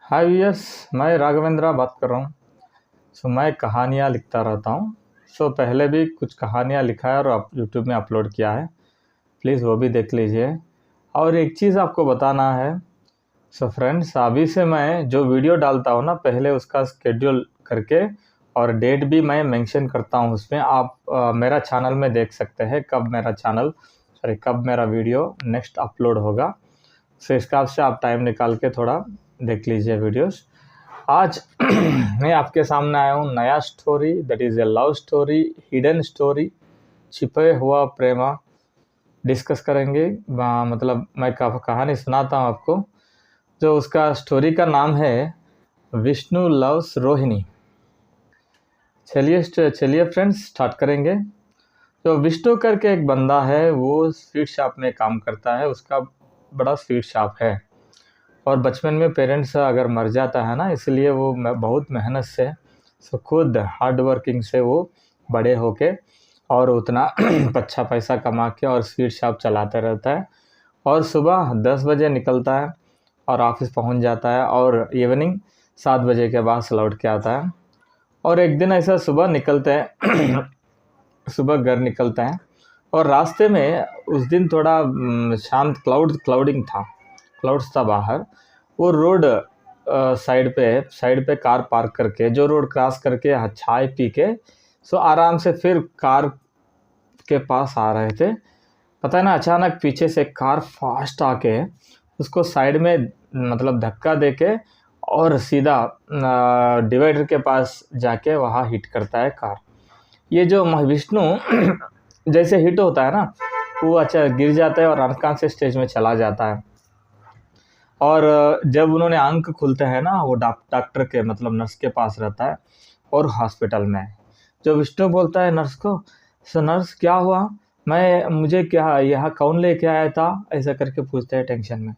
Hi yes, मैं राघवेंद्र बात कर रहा हूँ। मैं कहानियाँ लिखता रहता हूँ। पहले भी कुछ कहानियाँ लिखा है और यूट्यूब में अपलोड किया है। प्लीज़ वो भी देख लीजिए। और एक चीज़ आपको बताना है। फ्रेंड्स, अभी से मैं जो वीडियो डालता हूँ ना, पहले उसका शेड्यूल करके और डेट भी मैं मेंशन करता हूँ उसमें। आप मेरा चैनल में देख सकते हैं कब मेरा वीडियो नेक्स्ट अपलोड होगा। इस हिसाब से आप टाइम निकाल के थोड़ा देख लीजिए वीडियोस। आज मैं आपके सामने आया हूँ नया story, that is a love story, hidden story, छिपे हुआ प्रेमा डिस्कस करेंगे। मतलब मैं कहानी सुनाता हूँ आपको। जो उसका स्टोरी का नाम है विष्णु लव्स रोहिणी। चलिए फ्रेंड्स, स्टार्ट करेंगे। तो विष्णु करके एक बंदा है, वो स्वीट शॉप में काम करता है। उसका बड़ा स्वीट शॉप है और बचपन में पेरेंट्स अगर मर जाता है ना, इसलिए वो बहुत मेहनत से खुद हार्ड वर्किंग से वो बड़े होके और उतना अच्छा पैसा कमा के और स्वीट शॉप चलाते रहता है। और सुबह 10 बजे निकलता है और ऑफिस पहुंच जाता है और इवनिंग 7 बजे के बाद लौट के आता है। और एक दिन ऐसा सुबह निकलते हैं सुबह घर निकलते हैं और रास्ते में उस दिन थोड़ा शांत क्लाउडिंग था, क्लाउड्स था बाहर। वो रोड साइड पे कार पार्क करके, जो रोड क्रॉस करके चाय पी के आराम से फिर कार के पास आ रहे थे। पता है ना, अचानक पीछे से कार फास्ट आके उसको साइड में मतलब धक्का देके और सीधा डिवाइडर के पास जाके वहाँ हिट करता है कार। ये जो विष्णु जैसे हिट होता है ना, वो अच्छा गिर जाता है और अनकॉन्शियस स्टेज में चला जाता है। और जब उन्होंने आंख खुलते हैं ना, वो डॉक्टर के मतलब नर्स के पास रहता है और हॉस्पिटल में है। जो विष्णु बोलता है नर्स को, सो नर्स क्या हुआ, मुझे क्या यहाँ कौन लेके आया था, ऐसा करके पूछते हैं टेंशन में।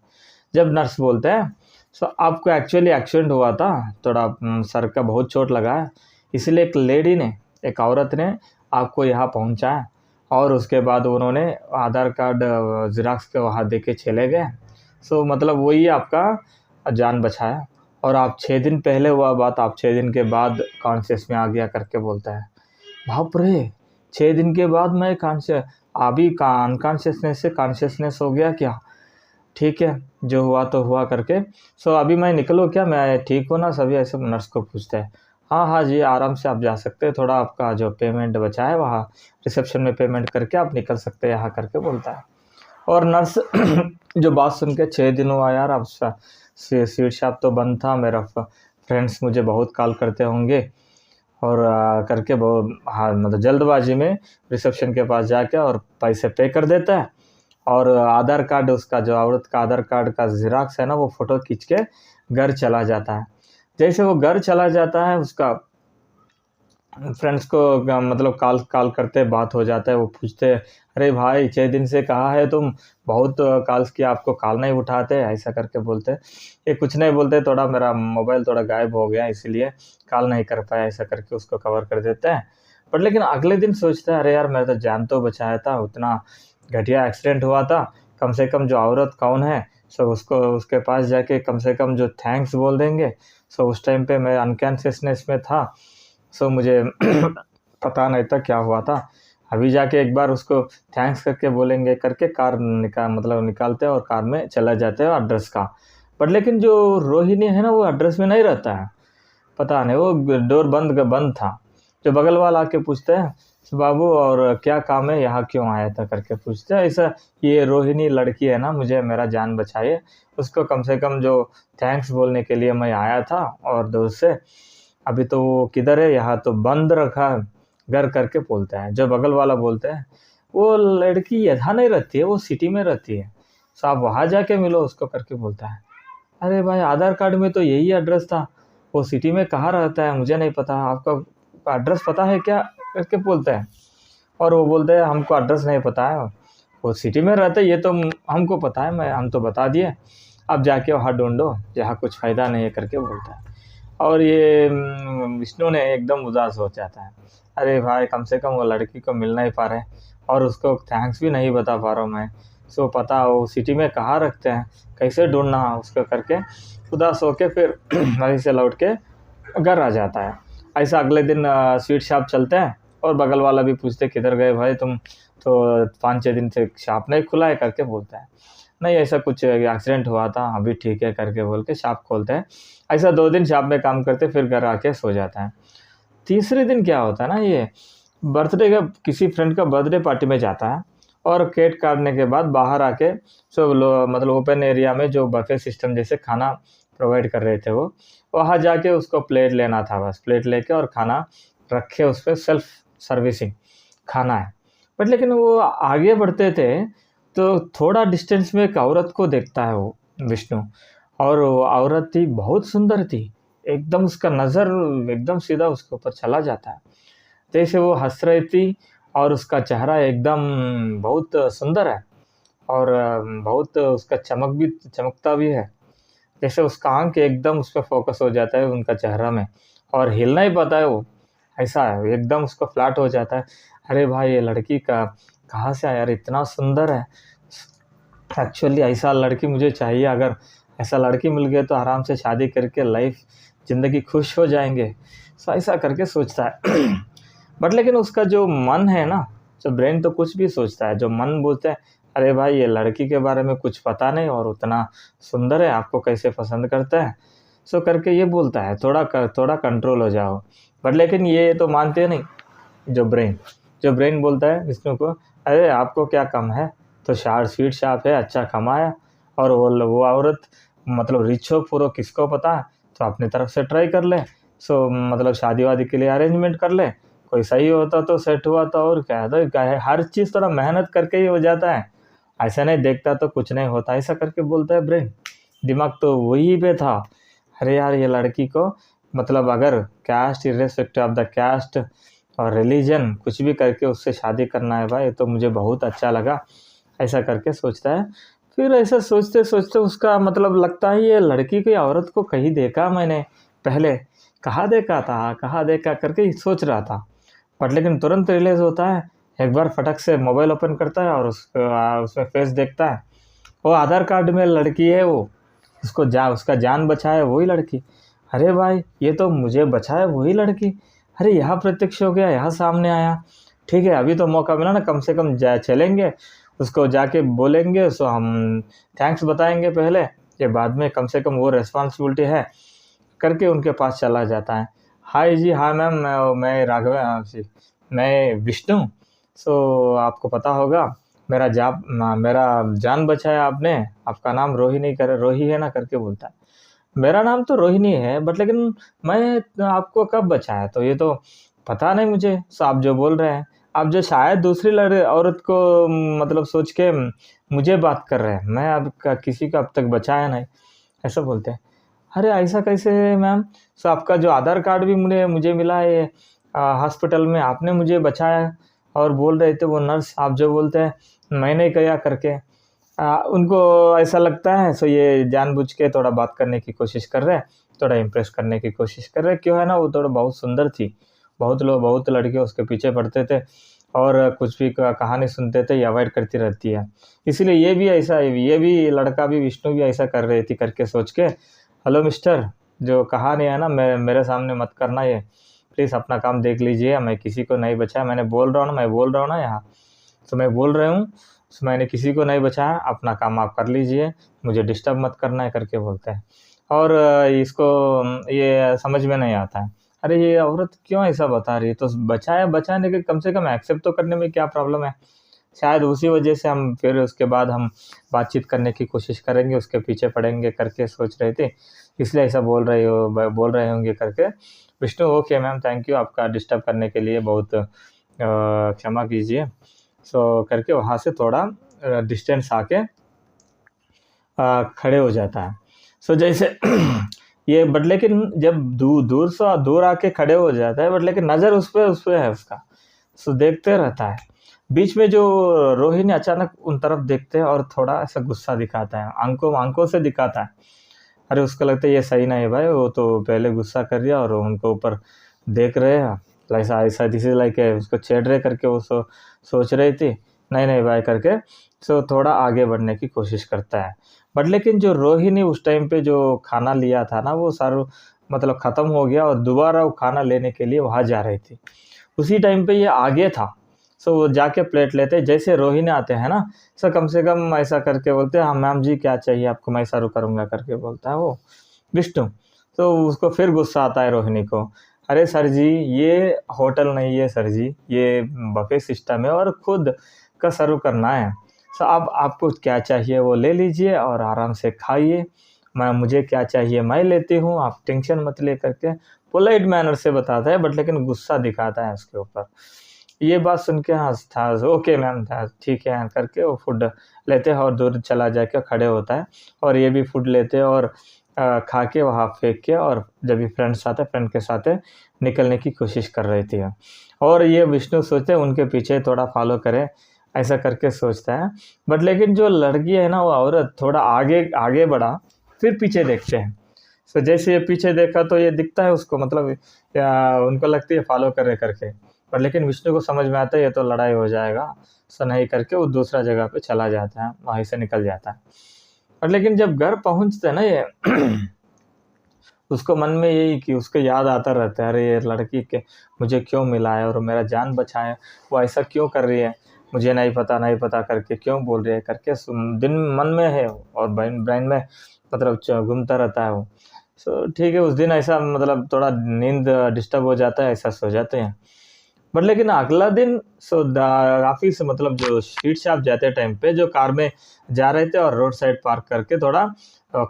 जब नर्स बोलते हैं सो आपको एक्चुअली एक्सीडेंट हुआ था, थोड़ा सर का बहुत चोट लगा है, इसलिए एक औरत ने आपको यहाँ पहुँचाया। और उसके बाद उन्होंने आधार कार्ड जिराक्स के वहाँ दे के चले गए। मतलब वही आपका जान बचाया। और आप 6 दिन पहले हुआ बात, आप 6 दिन के बाद कॉन्शियस में आ गया करके बोलता है। बाप रे, 6 दिन के बाद मैं अभी का अनकॉन्शियसनेस से कॉन्शियसनेस हो गया क्या? ठीक है, जो हुआ तो हुआ करके। अभी मैं निकलूँ क्या, मैं ठीक हूँ ना? सभी ऐसे नर्स को पूछते हैं। हाँ हाँ जी, आराम से आप जा सकते हैं, थोड़ा आपका जो पेमेंट बचा है वहाँ रिसेप्शन में पेमेंट करके आप निकल सकते हैं यहाँ करके बोलता है। और नर्स जो बात सुन के 6 दिन हुआ यार, अब स्वीट शॉप तो बंद था, मेरा फ्रेंड्स मुझे बहुत कॉल करते होंगे और करके हाँ मतलब जल्दबाजी में रिसेप्शन के पास जाके और पैसे पे कर देता है। और आधार कार्ड, उसका जो औरत का आधार कार्ड का जिराक्स है ना, वो फ़ोटो खींच के घर चला जाता है। जैसे वो घर चला जाता है, उसका फ्रेंड्स को मतलब कॉल करते बात हो जाता है। वो पूछते, अरे भाई 6 दिन से कहाँ है तुम, बहुत कॉल्स किया, आपको कॉल नहीं उठाते, ऐसा करके बोलते। ये कुछ नहीं बोलते, थोड़ा मेरा मोबाइल थोड़ा गायब हो गया इसलिए कॉल नहीं कर पाया, ऐसा करके उसको कवर कर देते हैं। बट लेकिन अगले दिन सोचता है, अरे यार मैं तो जान तो बचाया था, उतना घटिया एक्सीडेंट हुआ था, कम से कम जो औरत कौन है उसको उसके पास जाके कम से कम जो थैंक्स बोल देंगे। उस टाइम पे मैं अनकॉन्शियसनेस में था, मुझे पता नहीं था क्या हुआ था। अभी जाके एक बार उसको थैंक्स करके बोलेंगे करके कार निकालते हैं और कार में चला जाते हैं एड्रेस का। बट लेकिन जो रोहिणी है ना, वो एड्रेस में नहीं रहता है, पता नहीं, वो डोर बंद था। जो बगल वाला आके पूछते हैं, बाबू और क्या काम है, यहाँ क्यों आया था करके पूछते हैं। ऐसा, ये रोहिणी लड़की है ना, मुझे मेरा जान बचाइए, उसको कम से कम जो थैंक्स बोलने के लिए मैं आया था और दोस्त से। अभी तो वो किधर है, यहाँ तो बंद रखा घर करके बोलता है। जो बगल वाला बोलते हैं, वो लड़की यहाँ नहीं रहती है, वो सिटी में रहती है, आप वहाँ जाके मिलो उसको करके बोलता है। अरे भाई, आधार कार्ड में तो यही एड्रेस था, वो सिटी में कहाँ रहता है मुझे नहीं पता, आपका एड्रेस पता है क्या करके बोलते हैं। और वो बोलते हैं, हमको एड्रेस नहीं पता है, वो सिटी में रहते ये तो हमको पता है, हम तो बता दिए, अब जाके वहाँ ढूंढो, यहाँ कुछ फ़ायदा नहीं है करके बोलता है। और ये विष्णु ने एकदम उदास हो जाता है। अरे भाई, कम से कम वो लड़की को मिल नहीं पा रहे और उसको थैंक्स भी नहीं बता पा रहा हूँ मैं, सो पता वो सिटी में कहाँ रखते हैं, कैसे ढूंढना उसको करके उदास होके फिर वहीं से लौट के घर आ जाता है। ऐसा अगले दिन स्वीट शॉप चलते हैं और बगल वाला भी पूछते किधर गए भाई तुम, तो 5-6 दिन से शॉप नहीं खुला है करके बोलता है। नहीं ऐसा कुछ एक्सीडेंट हुआ था, अभी ठीक है करके बोल के शॉप खोलते हैं। ऐसा 2 दिन शॉप में काम करते फिर घर आके सो जाता है। तीसरे दिन क्या होता है ना, ये बर्थडे का किसी फ्रेंड का बर्थडे पार्टी में जाता है और केक काटने के बाद बाहर आके सब मतलब ओपन एरिया में जो बफे सिस्टम जैसे खाना प्रोवाइड कर रहे थे वो, वहाँ जाके उसको प्लेट लेना था, बस प्लेट लेके और खाना रखे उस पर, सेल्फ सर्विसिंग खाना है। बट लेकिन वो आगे बढ़ते थे तो थोड़ा डिस्टेंस में एक औरत को देखता है वो विष्णु, और वो औरत थी बहुत सुंदर थी एकदम, उसका नज़र एकदम सीधा उसके ऊपर चला जाता है। जैसे वो हंस रही थी और उसका चेहरा एकदम बहुत सुंदर है और बहुत उसका चमकता भी है। जैसे उसका आँख एकदम उस पे फ़ोकस हो जाता है उनका चेहरा में, और हिलना ही पाता है वो, ऐसा है एकदम उसको फ्लैट हो जाता है। अरे भाई ये लड़की का कहाँ से आया यार, इतना सुंदर है, एक्चुअली ऐसा लड़की मुझे चाहिए, अगर ऐसा लड़की मिल गई तो आराम से शादी करके लाइफ ज़िंदगी खुश हो जाएंगे। सो ऐसा करके सोचता है। बट लेकिन उसका जो मन है ना, जो ब्रेन तो कुछ भी सोचता है, जो मन बोलता है अरे भाई ये लड़की के बारे में कुछ पता नहीं और उतना सुंदर है, आपको कैसे पसंद करता है, सो करके ये बोलता है थोड़ा कंट्रोल हो जाओ। बट लेकिन ये तो मानते नहीं, जो ब्रेन बोलता है विष्णु को अरे आपको क्या कम है, तो स्वीट शॉप है, अच्छा कमाया, और वो औरत मतलब रिच हो पूरा किसको पता है, तो अपनी तरफ से ट्राई कर ले। सो मतलब शादी वादी के लिए अरेंजमेंट कर ले, कोई सही होता तो सेट हुआ तो और क्या है, तो क्या है हर चीज़ थोड़ा मेहनत करके ही हो जाता है, ऐसा नहीं देखता तो कुछ नहीं होता, ऐसा करके बोलता है ब्रेन। दिमाग तो वही पे था, अरे यार ये लड़की को मतलब अगर caste irrespective of the caste और रिलीजन कुछ भी करके उससे शादी करना है भाई, तो मुझे बहुत अच्छा लगा, ऐसा करके सोचता है। फिर ऐसा सोचते सोचते उसका मतलब लगता है ये लड़की की औरत को कहीं देखा मैंने पहले, कहाँ देखा करके ही सोच रहा था। बट लेकिन तुरंत रियलाइज़ होता है, एक बार फटक से मोबाइल ओपन करता है और उसमें फेस देखता है, वो आधार कार्ड में लड़की है, वो उसका जान बचाए वही लड़की। अरे भाई ये तो मुझे बचाए वही लड़की, अरे यहाँ प्रत्यक्ष हो गया, यहाँ सामने आया। ठीक है अभी तो मौका मिला ना, कम से कम चलेंगे उसको जाके बोलेंगे, सो हम थैंक्स बताएंगे पहले, ये बाद में कम से कम वो रिस्पॉन्सिबिलिटी है करके उनके पास चला जाता है। हाय जी, हाँ मैम, मैं राघव जी, मैं विष्णु। सो आपको पता होगा मेरा जान बचाया आपने, आपका नाम रोही है ना करके बोलता है। मेरा नाम तो रोहिणी है, बट लेकिन मैं आपको कब बचाया, तो ये तो पता नहीं मुझे। सो आप जो बोल रहे हैं, आप जो शायद दूसरी औरत को मतलब सोच के मुझे बात कर रहे हैं, मैं किसी को अब तक बचाया नहीं, ऐसा बोलते हैं। अरे ऐसा कैसे है मैम, सो आपका जो आधार कार्ड भी मुझे मिला है हॉस्पिटल में, आपने मुझे बचाया, और बोल रहे थे वो नर्स आप जो बोलते हैं मैंने किया करके। उनको ऐसा लगता है, सो ये जानबूझ के थोड़ा बात करने की कोशिश कर रहे हैं, थोड़ा इम्प्रेस करने की कोशिश कर रहे हैं। क्यों है ना, वो थोड़ा बहुत सुंदर थी, बहुत लड़के उसके पीछे पड़ते थे और कुछ भी कहानी सुनते थे, ये अवॉइड करती रहती है। इसीलिए ये भी लड़का भी विष्णु भी ऐसा कर रही थी करके सोच के, हेलो मिस्टर, जो कहानी है ना मेरे सामने मत करना, ये प्लीज़ अपना काम देख लीजिए, मैं किसी को नहीं बचाया, मैं बोल रहा हूँ ना यहाँ, तो मैं बोल रहा हूँ, मैंने किसी को नहीं बचाया, अपना काम आप कर लीजिए, मुझे डिस्टर्ब मत करना है करके बोलते हैं। और इसको ये समझ में नहीं आता है, अरे ये औरत क्यों ऐसा बता रही है, तो बचाने के कम से कम एक्सेप्ट तो करने में क्या प्रॉब्लम है। शायद उसी वजह से हम फिर उसके बाद हम बातचीत करने की कोशिश करेंगे, उसके पीछे पड़ेंगे करके सोच रहे थे, इसलिए ऐसा बोल रहे होंगे करके। Vishnu okay ma'am, thank you, आपका डिस्टर्ब करने के लिए बहुत क्षमा कीजिए। सो करके वहाँ से थोड़ा डिस्टेंस आके खड़े हो जाता है। सो जैसे ये बट लेकिन जब दूर आके खड़े हो जाता है, बट लेकिन नज़र उस पे है उसका, सो देखते रहता है। बीच में जो रोहिणी अचानक उन तरफ देखते हैं और थोड़ा ऐसा गुस्सा दिखाता है, आंखों से दिखाता है। अरे उसको लगता है ये सही नहीं है भाई, वो तो पहले गुस्सा कर दिया और उनको ऊपर देख रहे हैं, ऐसा दिस इज लाइक उसको छेड़ रहे करके वो सोच रही थी। नहीं नहीं भाई करके, सो थोड़ा आगे बढ़ने की कोशिश करता है। बट लेकिन जो रोहिणी उस टाइम पे जो खाना लिया था ना, वो सारा मतलब ख़त्म हो गया और दोबारा वो खाना लेने के लिए वहाँ जा रही थी। उसी टाइम पे ये आगे था। सो वो जाके प्लेट लेते, जैसे रोहिणी आते हैं ना, सो कम से कम ऐसा करके बोलते हैं, हाँ मैम जी क्या चाहिए आपको, मैं सर्व करूँगा करके बोलता है वो विष्णु। तो उसको फिर गुस्सा आता है रोहिणी को, अरे सर जी ये होटल नहीं है सर जी, ये बफे सिस्टम है और खुद का सर्व करना है। सो अब आपको क्या चाहिए वो ले लीजिए और आराम से खाइए, मैं मुझे क्या चाहिए मैं लेती हूँ, आप टेंशन मत ले करके पोलाइट मैनर से बताता है, बट लेकिन गुस्सा दिखाता है उसके ऊपर। ये बात सुन के हँसता, ओके मैम था ठीक है करके वो फूड लेते हैं और दूर चला जाके खड़े होता है और ये भी फूड लेते हैं और खा के वहाँ फेंक के, और जब भी फ्रेंड्स आते हैं फ्रेंड के साथ निकलने की कोशिश कर रही थी। और ये विष्णु सोचते हैं उनके पीछे थोड़ा फॉलो करे, ऐसा करके सोचता है। बट लेकिन जो लड़की है ना, वो औरत थोड़ा आगे आगे बढ़ा, फिर पीछे देखते हैं। सो जैसे ये पीछे देखा तो ये दिखता है उसको, मतलब उनको लगती है फॉलो करे करके। पर लेकिन विष्णु को समझ में आता है ये तो लड़ाई हो जाएगा, सो नहीं करके वो दूसरा जगह पे चला जाता है, वहीं से निकल जाता है। और लेकिन जब घर पहुंचते हैं ना ये उसको मन में यही कि उसको याद आता रहता है, अरे ये लड़की के मुझे क्यों मिला है और मेरा जान बचाए, वो ऐसा क्यों कर रही है, मुझे नहीं पता करके क्यों बोल रही है करके दिन मन में है और ब्रेन ब्रेन में मतलब घूमता रहता है वो। सो ठीक है, उस दिन ऐसा मतलब थोड़ा नींद डिस्टर्ब हो जाता है, ऐसा सो जाते हैं। बट लेकिन अगला दिन ऑफिस मतलब जो स्ट्रीट शॉप जाते टाइम पे जो कार में जा रहे थे और रोड साइड पार्क करके थोड़ा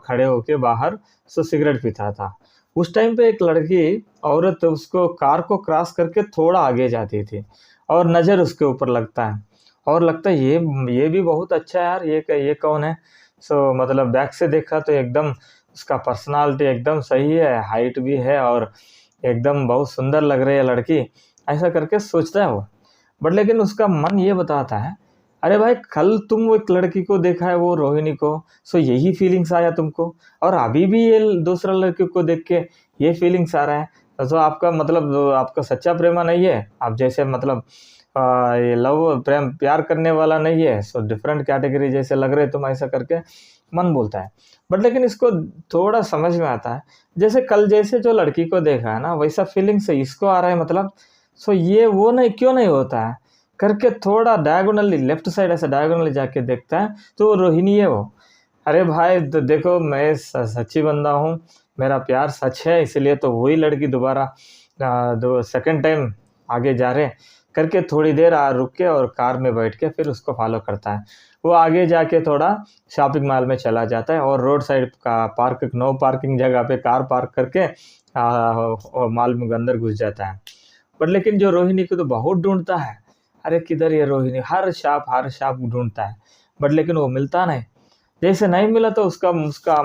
खड़े होके बाहर सिगरेट पीता था। उस टाइम पे एक लड़की औरत उसको कार को क्रॉस करके थोड़ा आगे जाती थी और नज़र उसके ऊपर लगता है और लगता है ये भी बहुत अच्छा है यार, ये कौन है। मतलब बैक से देखा तो एकदम उसका पर्सनालिटी एकदम सही है, हाइट भी है और एकदम बहुत सुंदर लग रही है लड़की, ऐसा करके सोचता है वो। बट लेकिन उसका मन ये बताता है, अरे भाई कल तुम वो एक लड़की को देखा है वो रोहिणी को, सो यही फीलिंग्स आया तुमको, और अभी भी ये दूसरा लड़की को देख के ये फीलिंग्स आ रहा है, तो आपका मतलब आपका सच्चा प्रेमा नहीं है, आप जैसे मतलब ये लव प्रेम प्यार करने वाला नहीं है, सो डिफरेंट कैटेगरी जैसे लग रहे तुम, ऐसा करके मन बोलता है। बट लेकिन इसको थोड़ा समझ में आता है, जैसे कल जैसे जो लड़की को देखा है ना वैसा फीलिंग्स इसको आ रहा है, मतलब ये वो नहीं क्यों नहीं होता है करके थोड़ा डायगोनली लेफ्ट साइड ऐसा डायगोनली जाके देखता है तो वो रोहिणी है वो। अरे भाई तो देखो मैं सच्ची बंदा हूँ, मेरा प्यार सच है, इसलिए तो वही लड़की दोबारा दो सेकंड टाइम आगे जा रहे करके थोड़ी देर रुक के और कार में बैठ के फिर उसको फॉलो करता है। वो आगे जाके थोड़ा शॉपिंग मॉल में चला जाता है और रोड साइड का पार्क नो पार्किंग जगह पे कार पार्क करके और मॉल में अंदर घुस जाता है। बट लेकिन जो रोहिणी को तो बहुत ढूंढता है, अरे किधर ये रोहिणी, हर शॉप ढूंढता है, बट लेकिन वो मिलता नहीं। जैसे नहीं मिला तो उसका उसका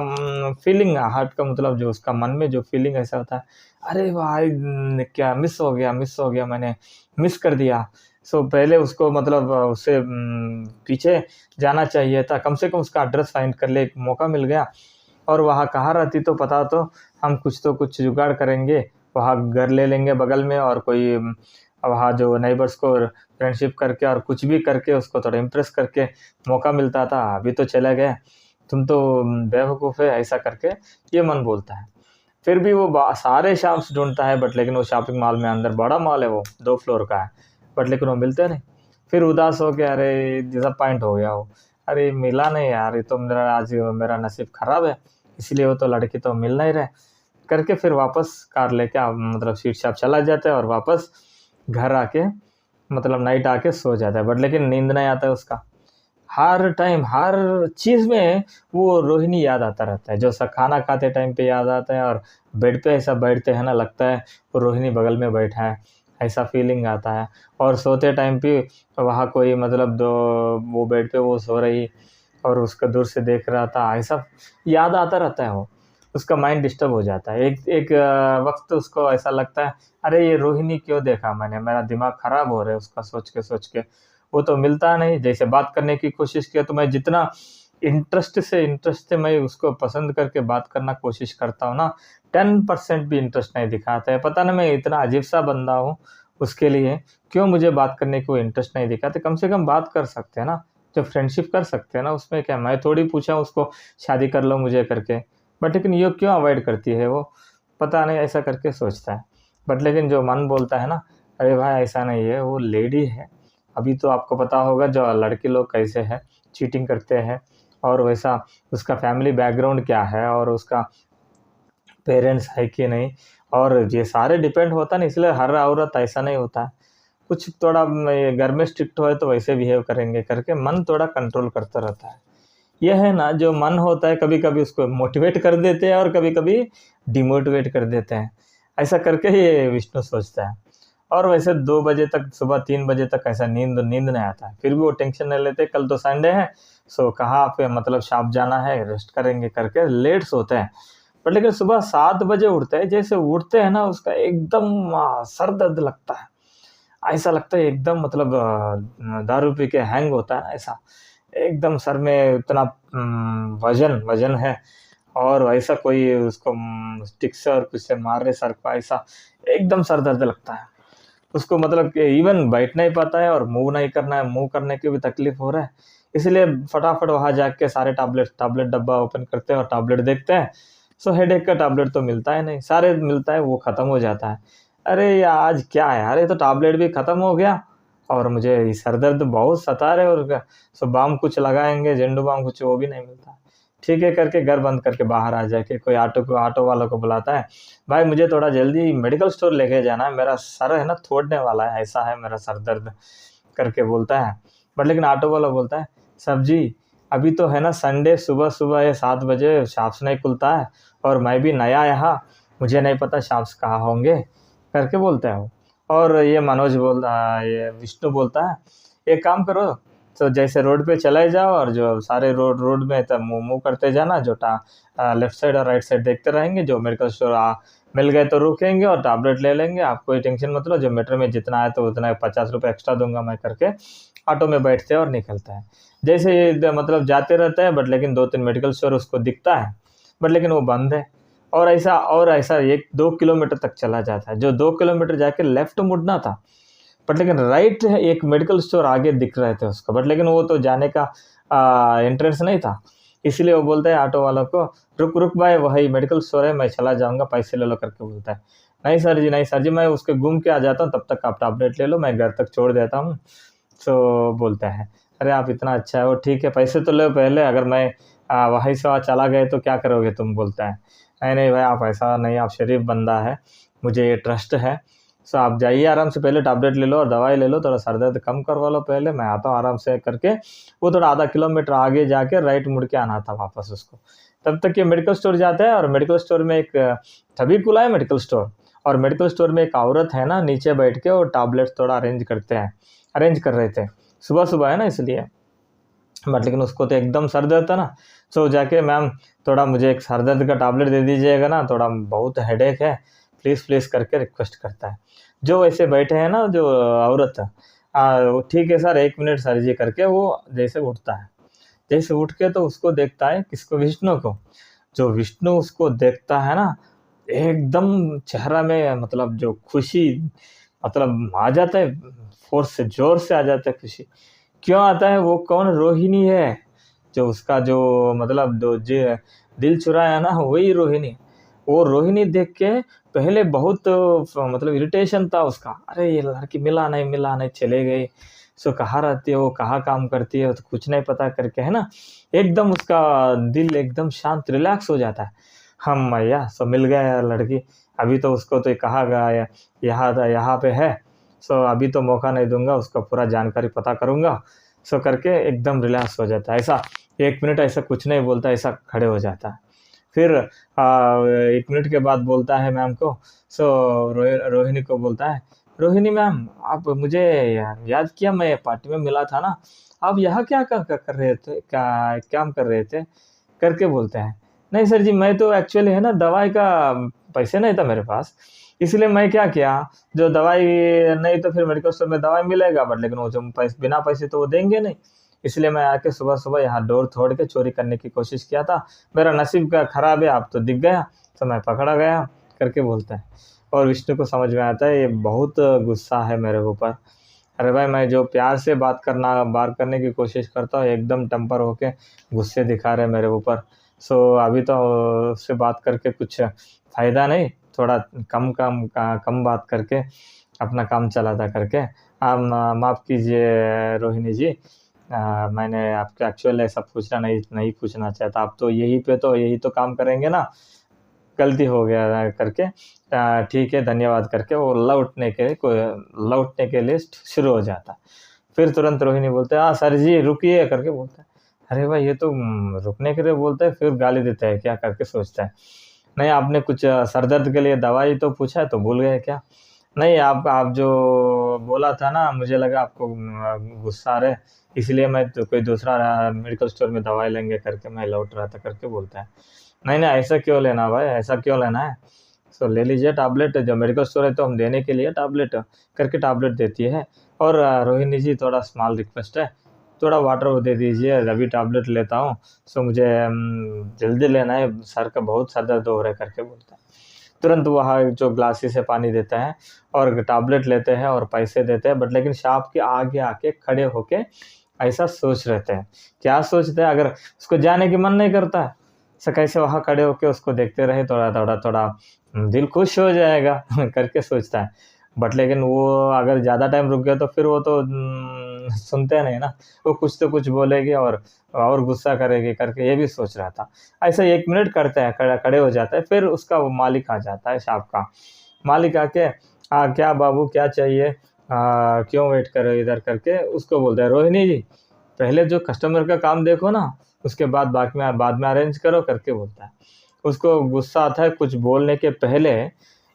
फीलिंग हार्ट का मतलब जो उसका मन में जो फीलिंग ऐसा होता है, अरे भाई क्या मिस हो गया मैंने, मिस कर दिया। पहले उसको मतलब उससे पीछे जाना चाहिए था, कम से कम उसका एड्रेस फाइंड कर ले, एक मौका मिल गया। और वहाँ कहाँ रहती तो पता, तो हम कुछ जुगाड़ करेंगे, वहाँ घर ले लेंगे बगल में और कोई वहाँ जो नेबर्स को फ्रेंडशिप करके और कुछ भी करके उसको थोड़ा इम्प्रेस करके मौका मिलता था, अभी तो चले गए, तुम तो बेवकूफ़ है, ऐसा करके ये मन बोलता है। फिर भी वो सारे शॉप्स ढूंढता है, बट लेकिन वो शॉपिंग मॉल में अंदर बड़ा मॉल है, वो 2 फ्लोर का है, बट लेकिन वो मिलते नहीं। फिर उदास हो गया, अरे डिसअपॉइंट हो गया वो, अरे मिला नहीं यार, ये तो मेरा नसीब खराब है, इसलिए वो तो लड़की तो मिल नहीं रहे करके फिर वापस कार लेके मतलब स्वीट शॉप चला जाता है और वापस घर आके मतलब नाइट आके सो जाता है। बट लेकिन नींद नहीं आता है उसका, हर टाइम हर चीज़ में वो रोहिणी याद आता रहता है, जो सा खाना खाते टाइम पे याद आता है और बेड पे ऐसा बैठते हैं ना, लगता है वो रोहिणी बगल में बैठा है, ऐसा फीलिंग आता है। और सोते टाइम पे वहाँ कोई मतलब दो वो बेड पे वो सो रही और उसका दूर से देख रहा था, ऐसा याद आता रहता है वो, उसका माइंड डिस्टर्ब हो जाता है। एक एक वक्त उसको ऐसा लगता है, अरे ये रोहिणी क्यों देखा मैंने, मेरा दिमाग खराब हो रहा है उसका सोच के। वो तो मिलता नहीं, जैसे बात करने की कोशिश किया तो मैं जितना इंटरेस्ट से मैं उसको पसंद करके बात करना कोशिश करता हूँ ना, 10% भी इंटरेस्ट नहीं दिखाता है, पता नहीं मैं इतना अजीब सा बंदा हूँ, उसके लिए क्यों मुझे बात करने की वो इंटरेस्ट नहीं दिखाते? कम से कम बात कर सकते हैं ना, जो फ्रेंडशिप कर सकते हैं ना, उसमें क्या? मैं थोड़ी पूछा उसको शादी कर लो मुझे करके, बट लेकिन ये क्यों अवॉइड करती है वो? पता नहीं, ऐसा करके सोचता है। बट लेकिन जो मन बोलता है ना, अरे भाई ऐसा नहीं है, वो लेडी है। अभी तो आपको पता होगा जो लड़के लोग कैसे हैं, चीटिंग करते हैं, और वैसा उसका फैमिली बैकग्राउंड क्या है और उसका पेरेंट्स है कि नहीं, और ये सारे डिपेंड होता है ना, इसलिए हर औरत ऐसा नहीं होता है। कुछ थोड़ा घर में स्ट्रिक्ट हो तो वैसे बिहेव करेंगे करके मन थोड़ा कंट्रोल करता रहता है। ये है ना, जो मन होता है कभी-कभी उसको मोटिवेट कर देते हैं और कभी-कभी डिमोटिवेट कर देते हैं। ऐसा करके ये विष्णु सोचता है। और वैसे 2 बजे तक, सुबह 3 बजे तक ऐसा नींद नींद नहीं आता है। फिर भी वो टेंशन नहीं लेते, कल तो संडे है, सो कहाँ पे मतलब शॉप जाना है, रेस्ट करेंगे करके लेट सोते हैं। पर लेकिन सुबह 7 बजे उठते हैं, जैसे उठते हैं ना उसका एकदम सर दर्द लगता है। ऐसा लगता है एकदम मतलब दारू पी के हैंग होता है ना ऐसा। एकदम सर में इतना वज़न वज़न है, और वैसा कोई उसको स्टिक से और कुछ से मार रहे सर को, ऐसा एकदम सर दर्द लगता है। उसको मतलब कि इवन बैठ नहीं पाता है और मूव नहीं करना है, मूव करने की भी तकलीफ़ हो रहा है। इसलिए फटाफट वहाँ जाके सारे टैबलेट डब्बा ओपन करते हैं और टैबलेट देखते हैं। सो हेडेक का टैबलेट तो मिलता है नहीं, सारे मिलता है वो ख़त्म हो जाता है। अरे या आज क्या है यार, ये तो टैबलेट भी ख़त्म हो गया और मुझे ये सर दर्द बहुत सता रहे, और सो बाम कुछ लगाएँगे, ज़ेंडू बाम कुछ, वो भी नहीं मिलता। ठीक है करके घर बंद करके बाहर आ जाके कोई ऑटो वालों को बुलाता है, भाई मुझे थोड़ा जल्दी मेडिकल स्टोर लेके जाना है, मेरा सर है ना थोड़ने वाला है, ऐसा है मेरा सर दर्द करके बोलता है। बट लेकिन ऑटो वाला बोलता है, साहब जी अभी तो है ना संडे, सुबह-सुबह ये 7 बजे शॉप्स नहीं खुलता है और मैं भी नया यहाँ, मुझे नहीं पता शॉप्स कहाँ होंगे करके बोलता है वो। और ये ये विष्णु बोलता है, एक काम करो, तो जैसे रोड पे चले जाओ और जो सारे रोड रोड में तब मूव मूव करते जाना, जो लेफ्ट साइड और राइट साइड देखते रहेंगे, जो मेडिकल स्टोर मिल गए तो रुकेंगे और टैबलेट ले लेंगे, आप कोई टेंशन मत लो, जो मीटर में जितना है तो उतना ₹50 एक्स्ट्रा दूँगा मैं करके, ऑटो में बैठते हैं और निकलता है। जैसे ये मतलब जाते रहता है, बट लेकिन 2-3 मेडिकल स्टोर उसको दिखता है, बट लेकिन वो बंद है। और ऐसा 1-2 किलोमीटर तक चला जाता है, जो 2 किलोमीटर जाके लेफ्ट मुड़ना था, बट लेकिन राइट एक मेडिकल स्टोर आगे दिख रहे थे उसको, बट लेकिन वो तो जाने का एंट्रेंस नहीं था। इसलिए वो बोलता है ऑटो वालों को, रुक रुक भाई, वही मेडिकल स्टोर है, मैं चला जाऊँगा, पैसे ले लो करके बोलता है। नहीं सर जी, मैं उसके घूम के आ जाता हूँ, तब तक आप टैबलेट ले लो, मैं घर तक छोड़ देता हूँ। तो बोलता है, अरे आप इतना अच्छा है, वो ठीक है, पैसे तो लो पहले, अगर मैं वहीं से वहाँ चला गए तो क्या करोगे तुम? बोलता है। नहीं भाई, आप ऐसा नहीं, आप शरीफ बंदा है, मुझे ये ट्रस्ट है। सो आप जाइए आराम से, पहले टैबलेट ले लो और दवाई ले लो, थोड़ा सर दर्द कम करवा लो पहले, मैं आता हूँ आराम से करके। वो थोड़ा आधा किलोमीटर आगे जाके राइट मुड़ के आना था वापस उसको। तब तक ये मेडिकल स्टोर जाता है, और मेडिकल स्टोर में एक तभी खुला है मेडिकल स्टोर, और मेडिकल स्टोर में एक औरत है ना, नीचे बैठ के वो टैबलेट थोड़ा अरेंज कर रहे थे। सुबह-सुबह है ना इसलिए। बट लेकिन उसको तो एकदम सर दर्द था ना, सो जाके, मैम थोड़ा मुझे एक सर दर्द का टैबलेट दे दीजिएगा ना, थोड़ा बहुत हेडेक है, प्लीज़ प्लीज़ करके रिक्वेस्ट करता है। जो वैसे बैठे हैं ना जो औरत, वो ठीक है सर, 1 मिनट सर जी करके वो जैसे उठता है। जैसे उठ के तो उसको देखता है, किसको? विष्णु को। जो विष्णु उसको देखता है ना, एकदम चेहरा में मतलब जो खुशी मतलब आ जाता है, फ़ोर्स से, ज़ोर से आ जाता है खुशी। क्यों आता है? वो कौन? रोहिणी है। जो उसका जो मतलब दो जे दिल चुराया ना, वही रोहिणी। वो रोहिणी देख के पहले बहुत मतलब इरिटेशन था उसका। अरे! ये लड़की मिला नहीं, चले गई। सो कहाँ रहती है वो, कहाँ काम करती है, तो कुछ नहीं पता करके, है ना? एकदम उसका दिल एकदम शांत, रिलैक्स हो जाता है। हम्मैया! सो मिल गया यार लड़की। अभी तो उसको तो कहा गया है, यहाँ पे है। सो अभी तो मौका नहीं दूँगा, उसका पूरा जानकारी पता करूँगा। सो करके एकदम रिलैक्स हो जाता है। ऐसा 1 मिनट ऐसा कुछ नहीं बोलता, ऐसा खड़े हो जाता है। फिर 1 मिनट के बाद बोलता है मैम को, सो रोहिणी को बोलता है, "रोहिणी मैम, आप मुझे याद किया, मैं पार्टी में मिला था ना, आप यहाँ क्या कर रहे थे? क्या काम कर रहे थे?" करके बोलते हैं। "नहीं सर जी, मैं तो एक्चुअली है ना दवाई का पैसे नहीं था मेरे पास, इसलिए मैं क्या किया, जो दवाई नहीं तो फिर मेडिकल स्टोर में दवाई मिलेगा, बट लेकिन वो जो बिना पैसे तो वो देंगे नहीं। इसलिए मैं आके सुबह-सुबह यहाँ डोर तोड़ के चोरी करने की कोशिश किया था। मेरा नसीब का खराब है, आप तो दिख गया, तो मैं पकड़ा गया करके बोलता है। और विष्णु को समझ में आता है ये बहुत गुस्सा है मेरे ऊपर। अरे भाई, मैं जो प्यार से बात करने की कोशिश करता हूँ, एकदम टेम्पर होके गुस्से दिखा रहे मेरे ऊपर। सो अभी तो उससे बात करके कुछ फ़ायदा नहीं, थोड़ा कम बात करके अपना काम चलाता करके। आप माफ़ कीजिए रोहिणी जी, मैंने आपको एक्चुअल ऐसा पूछना नहीं पूछना चाहता। आप तो यही तो काम करेंगे ना, गलती हो गया है करके ठीक है धन्यवाद करके वो लौटने के लिए शुरू हो जाता है। फिर तुरंत रोहिणी बोलते हैं, हाँ सर जी रुकिए करके बोलता है। अरे भाई, ये तो रुकने के लिए बोलता है, फिर गाली देता है क्या करके सोचता है। नहीं, आपने कुछ सर दर्द के लिए दवाई तो पूछा है तो भूल गए क्या? नहीं, आप जो बोला था ना, मुझे लगा आपको गुस्सा आ रहा है, इसलिए मैं तो कोई दूसरा मेडिकल स्टोर में दवाई लेंगे करके मैं लौट रहा था करके बोलता है। नहीं नहीं, ऐसा क्यों लेना भाई, ऐसा क्यों लेना है? सो ले लीजिए टैबलेट, जो मेडिकल स्टोर है तो हम देने के लिए टैबलेट करके टैबलेट देती है। और रोहिणी जी, थोड़ा स्मॉल रिक्वेस्ट है, थोड़ा वाटर दे दीजिए, अभी टैबलेट लेता हूँ। सो मुझे जल्दी लेना है, सर का बहुत सर दर्द हो रहा है करके बोलता है। तुरंत वहाँ जो ग्लासी से पानी देता है और टैबलेट लेते हैं और पैसे देते हैं, बट लेकिन शॉप के आगे आके खड़े होके ऐसा सोच रहते हैं। क्या सोचते हैं, अगर उसको जाने की मन नहीं करता है, सो कैसे वहाँ खड़े होके उसको देखते रहे, थोड़ा दिल खुश हो जाएगा करके सोचता है। बट लेकिन वो अगर ज़्यादा टाइम रुक गया तो फिर वो तो सुनते नहीं ना, वो कुछ तो कुछ बोलेगी और गुस्सा करेगी करके ये भी सोच रहा था। ऐसा 1 मिनट करते हैं, खड़े हो जाता है, फिर उसका वो मालिक आ जाता है शॉप का। मालिक आके क्या बाबू क्या चाहिए? क्यों वेट कर रहे हो इधर करके उसको बोलता है, रोहिणी जी पहले जो कस्टमर का काम देखो ना, उसके बाद में अरेंज करो करके बोलता है। उसको गुस्सा आता है, कुछ बोलने के पहले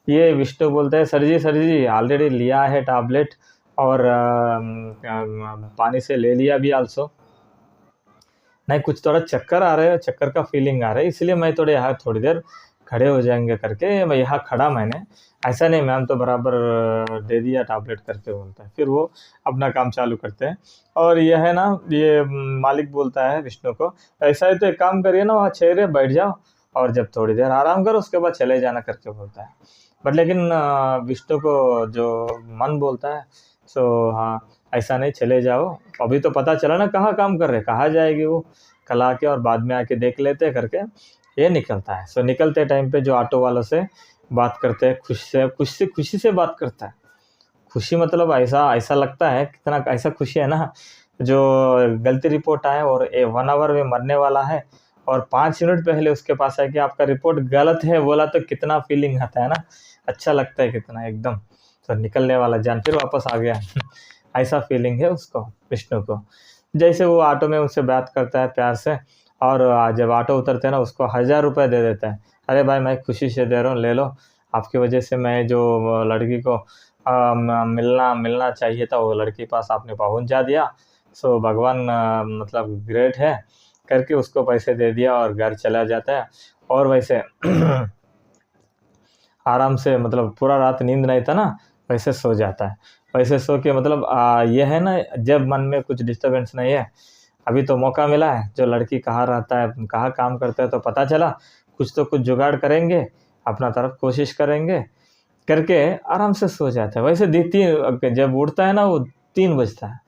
ये विष्णु बोलता है, सर जी ऑलरेडी लिया है टैबलेट और पानी से ले लिया भी आल्सो। नहीं, कुछ थोड़ा चक्कर आ रहा है, चक्कर का फीलिंग आ रहा है, इसलिए मैं थोड़े यहाँ थोड़ी देर खड़े हो जाएंगे करके मैं यहाँ खड़ा मैंने। ऐसा नहीं मैम, तो बराबर दे दिया टैबलेट करके बोलता है। फिर वो अपना काम चालू करते हैं। और ये है ना, ये मालिक बोलता है विष्णु को, ऐसा है तो एक काम करिए ना, वहाँ चेहरे बैठ जाओ और जब थोड़ी देर आराम करो उसके बाद चले जाना करके बोलता है। बट लेकिन विष्णु को जो मन बोलता है, सो हाँ ऐसा नहीं, चले जाओ, अभी तो पता चला ना कहाँ काम कर रहे, कहाँ जाएगी वो, कल आके और बाद में आके देख लेते करके ये निकलता है। सो निकलते टाइम पे जो ऑटो वालों से बात करते हैं, खुशी से बात करता है। खुशी मतलब ऐसा ऐसा लगता है, कितना ऐसा खुशी है ना, जो गलती रिपोर्ट आए और 1 आवर में मरने वाला है और 5 मिनट पहले उसके पास है कि आपका रिपोर्ट गलत है बोला, तो कितना फीलिंग आता है ना, अच्छा लगता है कितना एकदम। तो निकलने वाला जान फिर वापस आ गया ऐसा फीलिंग है उसको, विष्णु को। जैसे वो ऑटो में उनसे बात करता है प्यार से, और जब ऑटो उतरते हैं ना उसको 1000 रुपये दे देता है। अरे भाई, मैं खुशी से दे रहा हूँ, ले लो, आपकी वजह से मैं जो लड़की को मिलना चाहिए था वो लड़की पास आपने पहुँच जा दिया। सो भगवान मतलब ग्रेट है करके उसको पैसे दे दिया और घर चला जाता है। और वैसे आराम से, मतलब पूरा रात नींद नहीं था ना, वैसे सो जाता है। वैसे सो के मतलब ये है ना, जब मन में कुछ डिस्टर्बेंस नहीं है, अभी तो मौका मिला है, जो लड़की कहाँ रहता है कहाँ काम करता है तो पता चला, कुछ तो कुछ जुगाड़ करेंगे, अपना तरफ कोशिश करेंगे करके आराम से सो जाता है। वैसे जब उठता है ना वो 3 बजता है।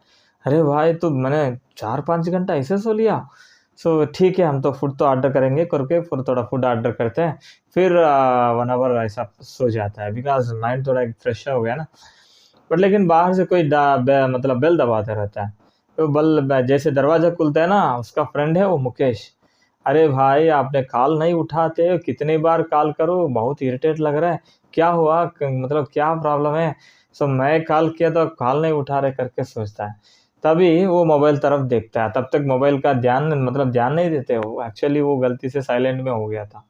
अरे भाई, तो मैंने 4-5 घंटा ऐसे सो लिया। सो ठीक है, हम तो फूड तो ऑर्डर करेंगे करके फिर थोड़ा फूड ऑर्डर करते हैं, फिर 1 आवर ऐसा सो जाता है, बिकॉज माइंड थोड़ा फ्रेश हो गया ना। बट लेकिन बाहर से कोई मतलब बेल दबाता रहता है, तो जैसे दरवाज़ा खुलता है ना, उसका फ्रेंड है वो मुकेश। अरे भाई, आपने कॉल नहीं उठाते, कितनी बार कॉल करो, बहुत इरिटेट लग रहा है, क्या हुआ, मतलब क्या प्रॉब्लम है? सो मैं कॉल किया तो कॉल नहीं उठा रहे करके सोचता है। तभी वो मोबाइल तरफ देखता है, तब तक मोबाइल का ध्यान नहीं देते हो, एक्चुअली वो गलती से साइलेंट में हो गया था।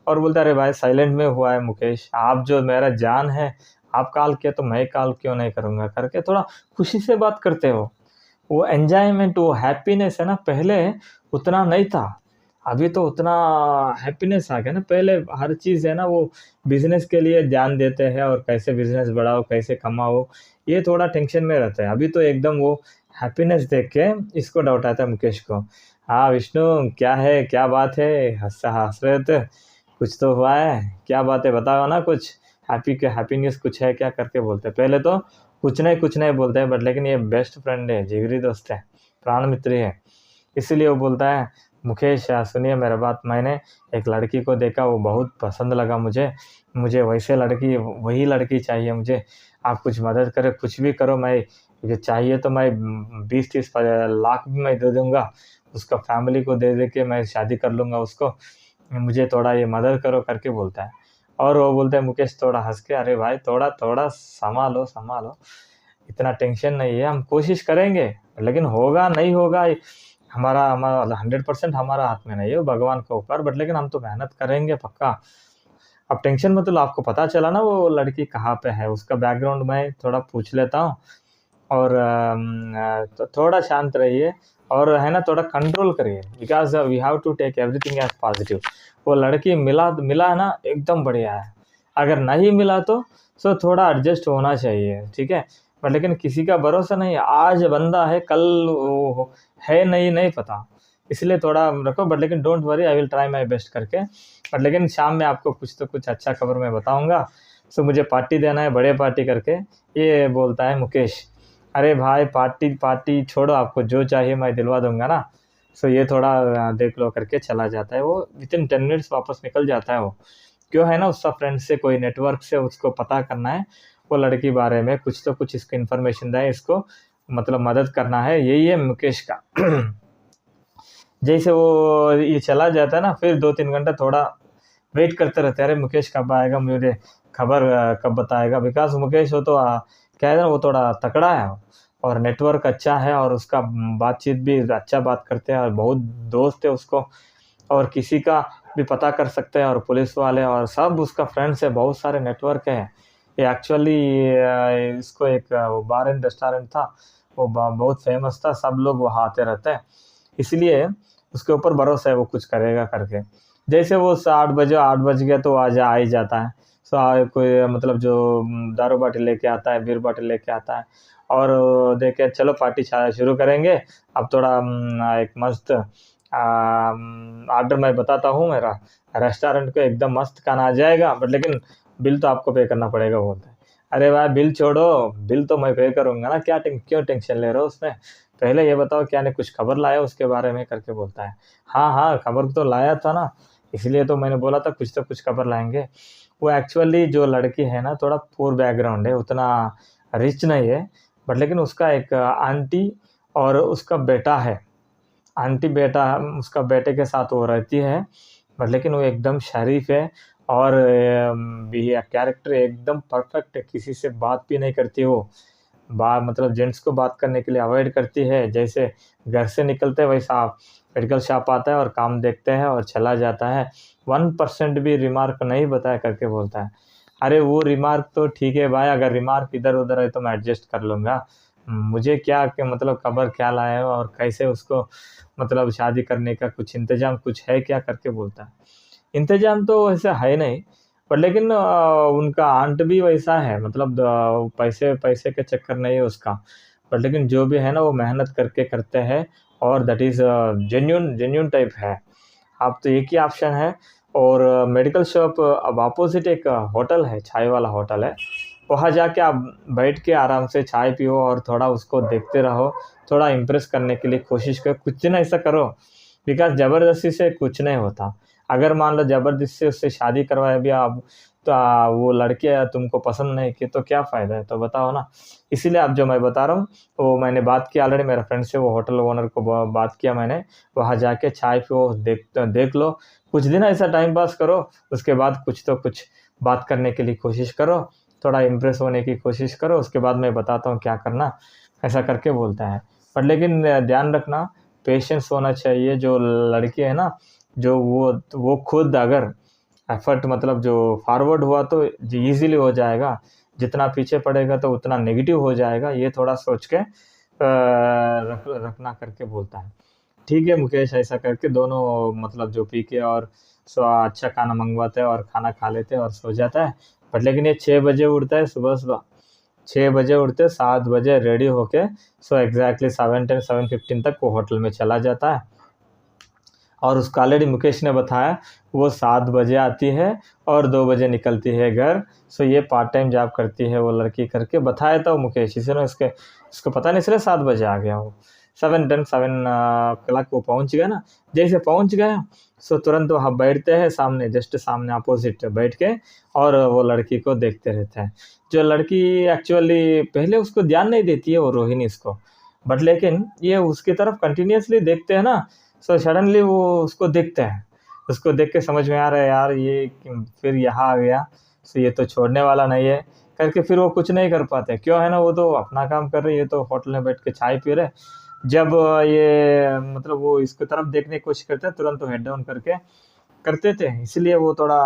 और बोलता है, अरे भाई साइलेंट में हुआ है मुकेश, आप जो मेरा जान है, आप कॉल किया तो मैं कॉल क्यों नहीं करूँगा करके थोड़ा खुशी से बात करते हो। वो एन्जॉयमेंट, वो हैप्पीनेस है ना, पहले उतना नहीं था, अभी तो उतना हैप्पीनेस आ गया ना। पहले हर चीज़ है ना, वो बिज़नेस के लिए ध्यान देते हैं और कैसे बिज़नेस बढ़ाओ, कैसे कमाओ, ये थोड़ा टेंशन में रहता है। अभी तो एकदम वो हैप्पीनेस देख के इसको डाउट आता है मुकेश को। हाँ विष्णु, क्या है, क्या बात है, हँस हँस रहे थे, कुछ तो हुआ है, क्या बात है बताओ ना कुछ, हैप्पी न्यूज़ कुछ है क्या करके बोलते हैं। पहले तो कुछ नहीं बोलते हैं, बट लेकिन ये बेस्ट फ्रेंड है, जिगरी दोस्त है, प्राण मित्र है। इसीलिए वो बोलता है, मुकेश सुनिए मेरा बात, मैंने एक लड़की को देखा, वो बहुत पसंद लगा मुझे वैसे लड़की, वही लड़की चाहिए मुझे। आप कुछ मदद करें, कुछ भी करो, मैं ये चाहिए तो मैं 20-30 लाख भी मैं दे दूंगा, उसका फैमिली को दे के मैं शादी कर लूँगा उसको, मुझे थोड़ा ये मदद करो करके बोलता है। और वो बोलते हैं मुकेश थोड़ा हंस के, अरे भाई थोड़ा थोड़ा संभालो, इतना टेंशन नहीं है, हम कोशिश करेंगे, लेकिन होगा नहीं होगा हमारा हमारा 100% हमारा हाथ में नहीं है, वो भगवान के ऊपर, बट लेकिन हम तो मेहनत करेंगे पक्का। अब टेंशन मतलब आपको पता चला ना वो लड़की कहाँ पे है, उसका बैकग्राउंड मैं थोड़ा पूछ लेता हूँ। और तो थोड़ा शांत रहिए, और है ना थोड़ा कंट्रोल करिए, because we have to take everything as positive. वो लड़की मिला है ना, एकदम बढ़िया है। अगर नहीं मिला तो थोड़ा एडजस्ट होना चाहिए, ठीक है। बट लेकिन किसी का भरोसा नहीं है, आज बंदा है कल वो है नहीं पता, इसलिए थोड़ा रखो। बट लेकिन don't worry, I will try my best करके। बट लेकिन शाम में आपको कुछ तो कुछ अच्छा खबर मैं बताऊंगा। मुझे पार्टी देना है, बड़े पार्टी करके, ये बोलता है मुकेश। अरे भाई पार्टी छोड़ो, आपको जो चाहिए मैं दिलवा दूंगा ना। ये थोड़ा देख लो करके चला जाता है वो, विदिन 10 मिनट्स वापस निकल जाता है वो। क्यों है ना, उसका फ्रेंड से कोई नेटवर्क से उसको पता करना है वो लड़की बारे में, कुछ तो कुछ इसको इन्फॉर्मेशन दें, इसको मतलब मदद करना है, यही है मुकेश का। जैसे वो ये चला जाता है ना, फिर 2-3 घंटा थोड़ा वेट करते रहते हैं, अरे मुकेश कब आएगा, मुझे खबर कब बताएगा। बिकॉज मुकेश हो तो क्या है ना, वो थोड़ा तकड़ा है और नेटवर्क अच्छा है, और उसका बातचीत भी अच्छा बात करते हैं, और बहुत दोस्त है उसको, और किसी का भी पता कर सकते हैं, और पुलिस वाले और सब उसका फ्रेंड्स है, बहुत सारे नेटवर्क है। ये एक्चुअली इसको एक बार एंड रेस्टोरेंट था, वो बहुत फेमस था, सब लोग वहाँ आते रहते हैं, इसलिए उसके ऊपर भरोसा है वो कुछ करेगा करके। जैसे वो 8 बज गया तो आ ही जाता है। कोई मतलब जो दारू बाटी लेके आता है, बीर बाटी लेके आता है, और देखे चलो पार्टी शुरू करेंगे। अब थोड़ा एक मस्त ऑर्डर मैं बताता हूँ मेरा, रेस्टोरेंट को एकदम मस्त खाना आ जाएगा, बट लेकिन बिल तो आपको पे करना पड़ेगा बोलता है। अरे भाई बिल छोड़ो, बिल तो मैं पे करूँगा ना, क्यों टेंशन ले रहे हो उसमें, पहले ये बताओ क्या ने कुछ खबर लाया उसके बारे में करके बोलता है। हाँ खबर तो लाया था ना, इसलिए तो मैंने बोला था कुछ तो कुछ खबर लाएंगे। वो एक्चुअली जो लड़की है ना, थोड़ा पुअर बैकग्राउंड है, उतना रिच नहीं है, बट लेकिन उसका एक आंटी और उसका बेटा है। आंटी बेटा उसका बेटे के साथ वो रहती है, बट लेकिन वो एकदम शरीफ है, और कैरेक्टर एकदम परफेक्ट है, किसी से बात भी नहीं करती वो, मतलब जेंट्स को बात करने के लिए अवॉइड करती है। जैसे घर से निकलते वैसा मेडिकल शॉप आता है और काम देखते हैं और चला जाता है, 1% भी रिमार्क नहीं बताया करके बोलता है। अरे वो रिमार्क तो ठीक है भाई, अगर रिमार्क इधर उधर है तो मैं एडजस्ट कर लूँगा, मुझे क्या कि मतलब खबर क्या लाए हो और कैसे उसको मतलब शादी करने का कुछ इंतजाम कुछ है क्या करके बोलता है। इंतजाम तो वैसे है नहीं, पर लेकिन उनका आंट भी वैसा है, मतलब पैसे पैसे के चक्कर नहीं है उसका, पर लेकिन जो भी है ना वो मेहनत करके करते हैं, और दैट इज़ जेन्यून टाइप है। आप तो एक ही ऑप्शन है। और मेडिकल शॉप अब अपोजिट एक होटल है, चाय वाला होटल है, वहाँ जाके आप बैठ के आराम से चाय पियो और थोड़ा उसको देखते रहो, थोड़ा इम्प्रेस करने के लिए कोशिश करो, कुछ दिन ऐसा करो, बिकॉज ज़बरदस्ती से कुछ नहीं होता। अगर मान लो ज़बरदस्ती से उससे शादी करवाए भी आप, तो वो लड़की तुमको पसंद नहीं की तो क्या फ़ायदा है, तो बताओ ना। इसीलिए अब जो मैं बता रहा हूँ वो मैंने बात किया ऑलरेडी, मेरा फ्रेंड से, वो होटल ओनर को बात किया मैंने, वहाँ जाके चाय पियो, देख लो, कुछ दिन ऐसा टाइम पास करो, उसके बाद कुछ तो कुछ बात करने के लिए कोशिश करो, थोड़ा इम्प्रेस होने की कोशिश करो, उसके बाद मैं बताता हूँ क्या करना, ऐसा करके बोलता है। पर लेकिन ध्यान रखना, पेशेंस होना चाहिए। जो लड़की है ना, जो वो खुद अगर एफर्ट मतलब जो फॉरवर्ड हुआ तो इजीली हो जाएगा, जितना पीछे पड़ेगा तो उतना नेगेटिव हो जाएगा, ये थोड़ा सोच के रखना करके बोलता है। ठीक है मुकेश, ऐसा करके दोनों मतलब जो पी के और अच्छा खाना मंगवाते हैं और खाना खा लेते हैं और सो जाता है। बट लेकिन ये 6 बजे उठता है, सुबह सुबह 6 बजे उठते, 7 बजे रेडी होके एग्जैक्टली 7:10 7:15 तक वो होटल में चला जाता है। और उसको ऑलरेडी मुकेश ने बताया वो 7 बजे आती है और 2 बजे निकलती है घर। सो ये पार्ट टाइम जॉब करती है वो लड़की करके बताया था वो मुकेश, इसलिए इसको पता नहीं, इसलिए 7 बजे आ गया वो। 7 o'clock वो पहुंच गया ना। जैसे पहुंच गया सो तुरंत वहाँ बैठते हैं सामने, जस्ट सामने अपोजिट बैठ के, और वो लड़की को देखते रहते हैं। जो लड़की एक्चुअली पहले उसको ध्यान नहीं देती है वो रोहिणी इसको, बट लेकिन ये उसकी तरफ कंटिन्यूअसली देखते हैं ना। सो सडनली वो उसको देखते हैं, उसको देख के समझ में आ रहा है यार ये फिर यहाँ आ गया, सो ये तो छोड़ने वाला नहीं है करके फिर वो कुछ नहीं कर पाते। क्यों है ना, वो तो अपना काम कर रही है, तो होटल में बैठ के चाय पी रहे। जब ये मतलब वो इसकी तरफ देखने की कोशिश करते हैं तुरंत तो हेड डाउन करके करते थे, इसलिए वो थोड़ा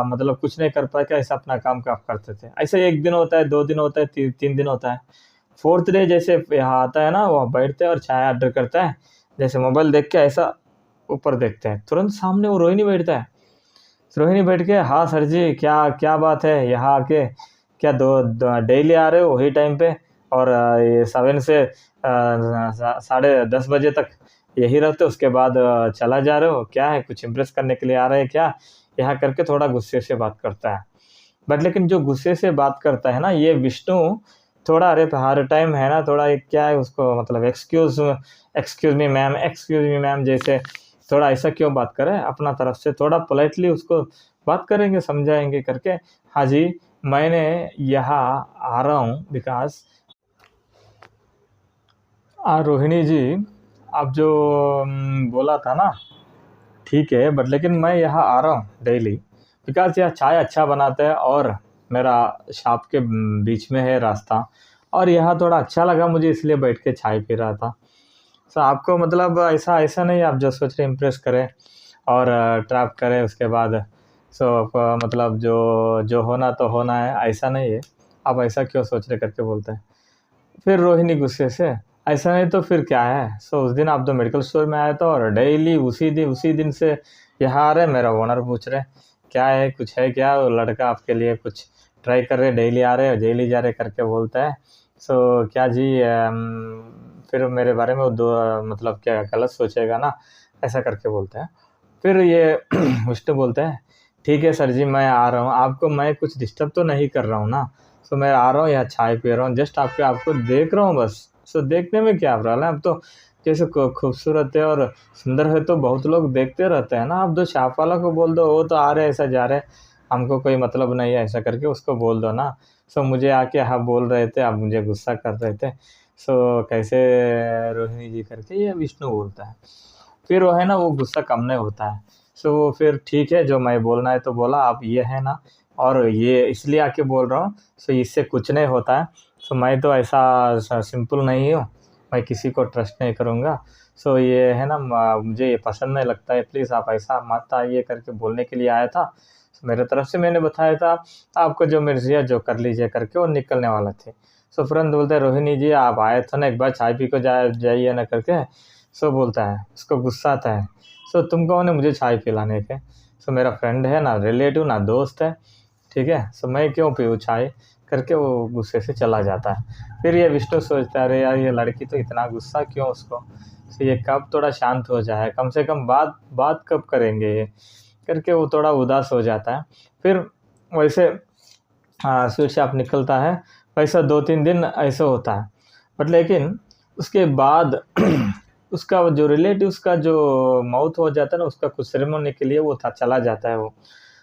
मतलब कुछ नहीं कर पाए, ऐसा अपना काम करते थे। ऐसा 1 दिन होता है, 2 दिन होता है, 3 दिन होता है। 4th डे जैसे यहाँ आता है ना, वो बैठते हैं और चाय ऑर्डर करता है, जैसे मोबाइल देख के ऐसा ऊपर देखते हैं, तुरंत सामने वो रोहिणी बैठता है। रोहिणी बैठ के, हाँ सर जी क्या क्या बात है यहाँ आके, क्या डेली आ रहे हो वही टाइम पे, और ये 7 से 10:30 बजे तक यही रहते, उसके बाद चला जा रहे हो, क्या है कुछ इम्प्रेस करने के लिए आ रहे हैं क्या, यहाँ करके थोड़ा गुस्से से बात करता है। बट लेकिन जो गुस्से से बात करता है ना ये विष्णु, थोड़ा अरे हर टाइम है ना, थोड़ा एक क्या है उसको मतलब एक्सक्यूज मी मैम जैसे थोड़ा ऐसा क्यों बात करें, अपना तरफ से थोड़ा पोलाइटली उसको बात करेंगे, समझाएंगे करके, हाँ जी मैंने यहाँ आ रहा हूँ बिकॉज रोहिणी जी आप जो बोला था ना ठीक है, बट लेकिन मैं यहाँ आ रहा हूँ डेली बिकॉज यह चाय अच्छा बनाते हैं और मेरा शॉप के बीच में है रास्ता, और यहाँ थोड़ा अच्छा लगा मुझे इसलिए बैठ के चाय पी रहा था। सो आपको मतलब ऐसा ऐसा नहीं आप जो सोच रहे इम्प्रेस करें और ट्रैप करें उसके बाद, सो मतलब जो जो होना तो होना है, ऐसा नहीं है, आप ऐसा क्यों सोच रहे करके बोलते हैं। फिर रोहिणी गुस्से से, ऐसा नहीं तो फिर क्या है, सो उस दिन आप तो मेडिकल स्टोर में आए थे और डेली उसी दिन से यहाँ आ रहे, मेरा ओनर पूछ रहे क्या है कुछ है क्या, वो लड़का आपके लिए कुछ ट्राई कर रहे, डेली आ रहे डेली जा रहे करके बोलता है। सो क्या जी फिर मेरे बारे में वो मतलब क्या गलत सोचेगा ना, ऐसा करके बोलते हैं। फिर ये विष्णु बोलते हैं ठीक है सर जी मैं आ रहा हूँ, आपको मैं कुछ डिस्टर्ब तो नहीं कर रहा हूँ ना, सो मैं आ रहा हूँ यहाँ चाय पी रहा हूँ, जस्ट आपको देख रहा हूँ बस। सो देखने में क्या प्रॉब्लम है, अब तो जैसे खूबसूरत है और सुंदर है तो बहुत लोग देखते रहते हैं ना, आप दो शॉप वाला को बोल दो वो तो आ रहे ऐसा जा रहे, हमको कोई मतलब नहीं है ऐसा करके उसको बोल दो ना। सो मुझे आके हाँ बोल रहे थे, आप मुझे गुस्सा कर रहे थे, सो कैसे रोहिणी जी करके ये विष्णु बोलता है। फिर वो है ना वो गुस्सा कम नहीं होता है। सो वो फिर ठीक है जो मैं बोलना है तो बोला, आप ये है ना और ये इसलिए आके बोल रहा हूँ, सो इससे कुछ नहीं होता है। सो मैं तो ऐसा सिंपल नहीं हूँ, मैं किसी को ट्रस्ट नहीं करूँगा। सो ये है ना मुझे ये पसंद नहीं लगता है, प्लीज़ आप ऐसा मत आइए करके बोलने के लिए आया था। सो मेरे तरफ से मैंने बताया था आपको जो मर्जी है जो कर लीजिए करके, वो निकलने वाला थे। सो तुरंत बोलते हैं रोहिणी जी आप आए थे ना एक बार चाय पी को जाइए ना करके। सो बोलता है उसको गुस्सा आता है, सो तुम कौन है मुझे चाय पिलाने के, सो मेरा फ्रेंड है ना रिलेटिव ना दोस्त है, ठीक है, सो मैं क्यों पीऊँ चाय करके वो गुस्से से चला जाता है। फिर ये विष्णु सोचता है अरे यार ये लड़की तो इतना गुस्सा क्यों उसको, सो ये कब थोड़ा शांत हो जाए, कम से कम बात बात कब करेंगे ये करके वो थोड़ा उदास हो जाता है। फिर वैसे स्वीट शॉप निकलता है, वैसा 2-3 दिन ऐसा होता है। बट लेकिन उसके बाद उसका वो जो रिलेटिव्स का जो मौत हो जाता है ना, उसका कुछ सेरेमनी के लिए वो था चला जाता है, वो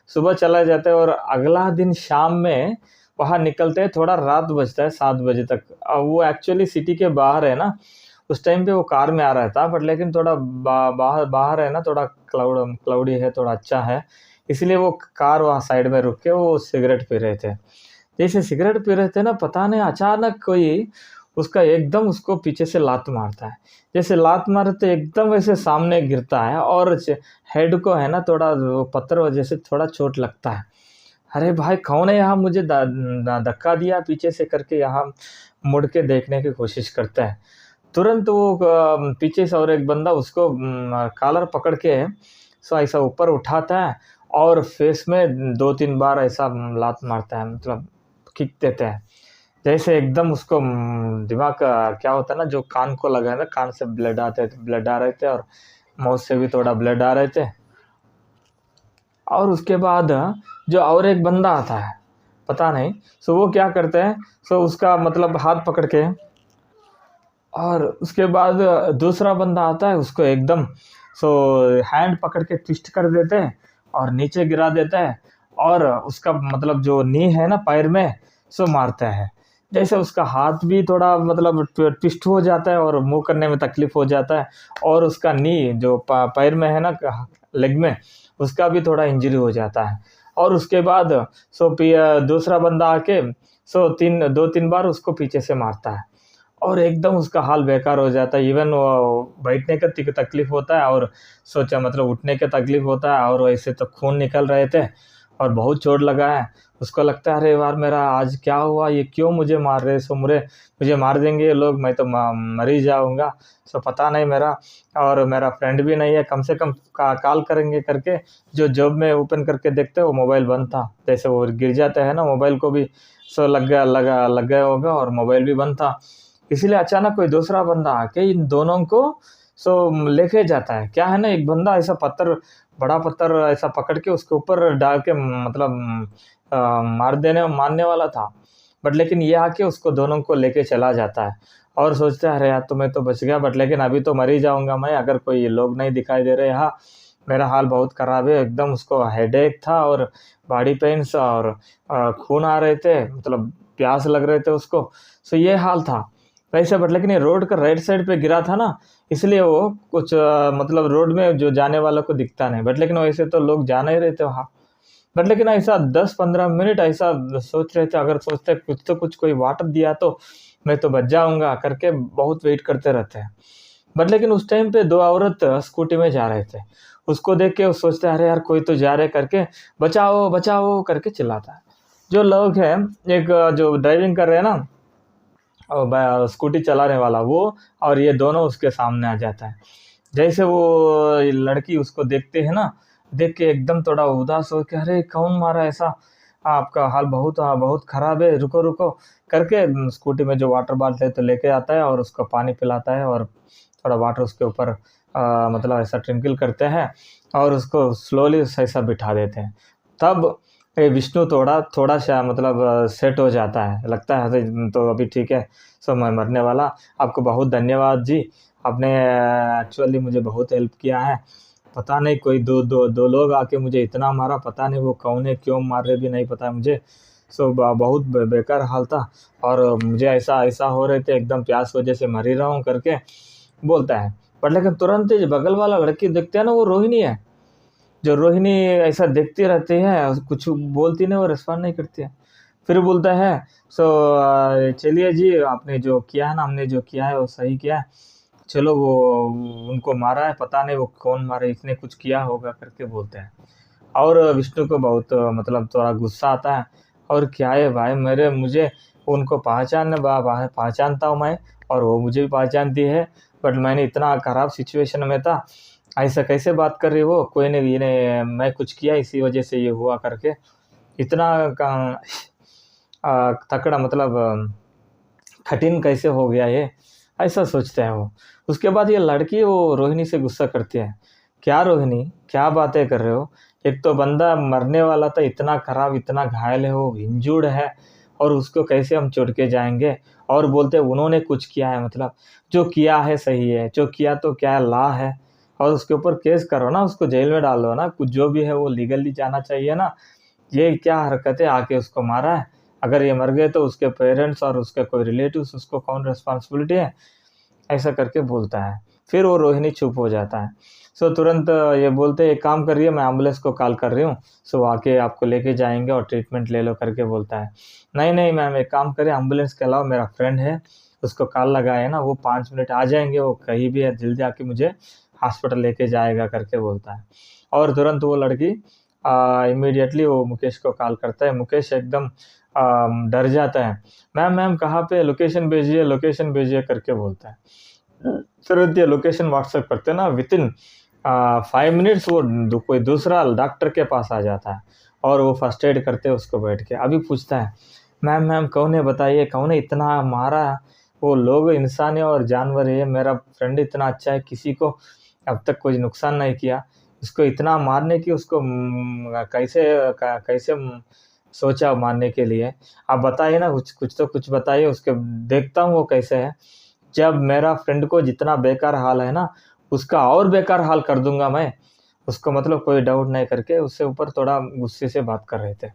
सुबह चला जाता है और अगला दिन शाम में वहाँ निकलते हैं, थोड़ा रात बजता है 7 बजे तक। वो एक्चुअली सिटी के बाहर है ना, उस टाइम पे वो कार में आ रहा था, बट लेकिन थोड़ा बाहर बाहर है ना, थोड़ा क्लाउडी है, थोड़ा अच्छा है, इसलिए वो कार वहाँ साइड में रुक के वो सिगरेट पी रहे थे। जैसे सिगरेट पी रहे थे ना, पता नहीं अचानक कोई उसका एकदम उसको पीछे से लात मारता है, जैसे लात मारे तो एकदम वैसे सामने गिरता है और हेड को है ना थोड़ा पत्थर वजह से थोड़ा चोट लगता है। अरे भाई कौन है यहाँ, मुझे धक्का दिया पीछे से करके यहाँ मुड़ के देखने की कोशिश करता है। तुरंत वो पीछे से और एक बंदा उसको कॉलर पकड़ के सो ऐसा ऊपर उठाता है और फेस में 2-3 बार ऐसा लात मारता है, मतलब किक देते हैं, जैसे एकदम उसको दिमाग का क्या होता है ना, जो कान को लगा है ना, कान से ब्लड आ रहे थे और माउथ से भी थोड़ा ब्लड आ रहे थे। और उसके बाद जो और एक बंदा आता है, पता नहीं सो वो क्या करते हैं, सो उसका मतलब हाथ पकड़ के, और उसके बाद दूसरा बंदा आता है, उसको एकदम सो हैंड पकड़ के ट्विस्ट कर देते हैं और नीचे गिरा देता है, और उसका मतलब जो नी है ना पैर में, सो मारता है। जैसे उसका हाथ भी थोड़ा मतलब ट्विस्ट हो जाता है और मूव करने में तकलीफ हो जाता है, और उसका नी जो पैर में है ना, लेग में, उसका भी थोड़ा इंजरी हो जाता है। और उसके बाद दूसरा बंदा आके दो तीन बार उसको पीछे से मारता है, और एकदम उसका हाल बेकार हो जाता है। इवन वो बैठने का तकलीफ होता है, और सोचा मतलब उठने का तकलीफ होता है, और वैसे तो खून निकल रहे थे और बहुत चोट लगा है। उसको लगता है अरे यार मेरा आज क्या हुआ, ये क्यों मुझे मार रहे, सो मुझे मार देंगे ये लोग, मैं तो मर ही जाऊंगा। सो पता नहीं मेरा, और मेरा फ्रेंड भी नहीं है, कम से कम कॉल करेंगे करके जो जॉब में ओपन करके देखते वो मोबाइल बंद था। जैसे वो गिर जाता है ना, मोबाइल को भी सो लग गया होगा, और मोबाइल भी बंद था। इसीलिए अचानक कोई दूसरा बंदा आके इन दोनों को लेके जाता है। क्या है ना, एक बंदा ऐसा बड़ा पत्थर ऐसा पकड़ के उसके ऊपर डाल के मतलब मारने वाला था, बट लेकिन ये आके उसको दोनों को लेके चला जाता है, और सोचता है अरे यार तुम्हें तो बच गया, बट लेकिन अभी तो मर ही जाऊंगा मैं, अगर कोई लोग नहीं दिखाई दे रहे यहाँ, मेरा हाल बहुत ख़राब है एकदम। उसको हेडेक था और बॉडी पेन्स, और खून आ रहे थे, मतलब प्यास लग रहे थे उसको। सो ये हाल था वैसे, बट लेकिन ये रोड का राइट साइड पे गिरा था ना, इसलिए वो कुछ मतलब रोड में जो जाने वालों को दिखता नहीं, बट लेकिन वैसे तो लोग जाना ही रहते वहाँ। बट लेकिन ऐसा 10-15 मिनट ऐसा सोच रहे थे, अगर सोचते कुछ तो कुछ कोई वाटर दिया तो मैं तो बच जाऊंगा करके बहुत वेट करते रहते हैं। बट लेकिन उस टाइम पे दो औरत स्कूटी में जा रहे थे, उसको देख के वो सोचते हैं अरे यार कोई तो जा रहे करके बचाओ बचाओ करके चिल्लाता है। जो लोग हैं, एक जो ड्राइविंग कर रहे हैं ना, और स्कूटी चलाने वाला वो, और ये दोनों उसके सामने आ जाता है। जैसे वो लड़की उसको देखते हैं ना, देख के एकदम थोड़ा उदास हो के अरे कौन मारा ऐसा, आपका हाल बहुत बहुत ख़राब है, रुको रुको करके स्कूटी में जो वाटर बॉटल है तो लेके आता है, और उसको पानी पिलाता है, और थोड़ा वाटर उसके ऊपर मतलब ऐसा ट्रिंकल करते हैं, और उसको स्लोली ऐसा बिठा देते हैं। तब ये विष्णु थोड़ा थोड़ा सा मतलब सेट हो जाता है, लगता है अरे तो अभी ठीक है, सो मैं मरने वाला। आपको बहुत धन्यवाद जी, आपने एक्चुअली मुझे बहुत हेल्प किया है। पता नहीं कोई दो लोग आके मुझे इतना मारा, पता नहीं वो कौन है, क्यों मार रहे भी नहीं पता है मुझे। बहुत बेकार हाल था, और मुझे ऐसा ऐसा हो रहे थे, एकदम प्यास वजह से मर ही रहा हूँ करके बोलता है। बट लेकिन तुरंत ही बगल वाला लड़की देखते हैं ना, वो रोहिणी है। जो रोहिणी ऐसा देखती रहती है, कुछ बोलती नहीं, वो रिस्पॉन्ड नहीं करती है। फिर बोलता है सो चलिए जी, आपने जो किया है ना, हमने जो किया है वो सही किया है, चलो वो उनको मारा है, पता नहीं वो कौन मारे, इसने कुछ किया होगा करके बोलते हैं। और विष्णु को बहुत मतलब थोड़ा गुस्सा आता है, और क्या है भाई, मुझे उनको पहचानता हूँ मैं, और वो मुझे भी पहचानती है, बट मैंने इतना खराब सिचुएशन में था, ऐसा कैसे बात कर रही हो, कोई नहीं, ये मैं कुछ किया इसी वजह से ये हुआ करके, इतना तकड़ा मतलब कठिन कैसे हो गया ये, ऐसा सोचते हैं वो। उसके बाद ये लड़की वो रोहिणी से गुस्सा करती है, क्या रोहिणी क्या बातें कर रहे हो, एक तो बंदा मरने वाला था, इतना खराब, इतना घायल है, वो इंजूर्ड है, और उसको कैसे हम छोड़ के जाएंगे, और बोलते हैं उन्होंने कुछ किया है, मतलब जो किया है सही है, जो किया तो क्या ला है, और उसके ऊपर केस करो ना, उसको जेल में डालो ना, कुछ जो भी है वो लीगली जाना चाहिए ना। ये क्या हरकतें, आके उसको मारा है, अगर ये मर गए तो उसके पेरेंट्स और उसके कोई रिलेटिव्स, उसको कौन रिस्पॉन्सिबिलिटी है, ऐसा करके बोलता है। फिर वो रोहिणी चुप हो जाता है। सो तुरंत ये बोलते हैं एक काम करिए, मैं एम्बुलेंस को कॉल कर रही हूँ, सो आके आपको लेके जाएंगे और ट्रीटमेंट ले लो करके बोलता है। नहीं नहीं मैम, एक काम करें, एम्बुलेंस के अलावा मेरा फ्रेंड है, उसको कॉल लगाए ना, वो 5 मिनट आ जाएंगे, वो कहीं भी है, जल्दी आके मुझे हॉस्पिटल लेके जाएगा करके बोलता है। और तुरंत वो लड़की इमीडिएटली वो मुकेश को कॉल करता है। मुकेश एकदम डर जाता है, मैम मैम कहाँ पे, लोकेशन भेजिए करके बोलता है। तुरंत ये लोकेशन व्हाट्सएप करते हैं ना, विद इन 5 मिनट्स वो कोई दूसरा डॉक्टर के पास आ जाता है, और वो फर्स्ट एड करते हैं उसको बैठ के। अभी पूछता है मैम मैम कौन है, बताइए कौन है, इतना मारा, वो लोग इंसान है और जानवर है, मेरा फ्रेंड इतना अच्छा है, किसी को अब तक कोई नुकसान नहीं किया, इसको इतना मारने की उसको कैसे कैसे सोचा मारने के लिए? आप बताइए ना, कुछ कुछ तो कुछ बताइए उसके, देखता हूँ वो कैसे है। जब मेरा फ्रेंड को जितना बेकार हाल है ना, उसका और बेकार हाल कर दूंगा मैं उसको, मतलब कोई डाउट नहीं करके उससे ऊपर थोड़ा गुस्से से बात कर रहे थे।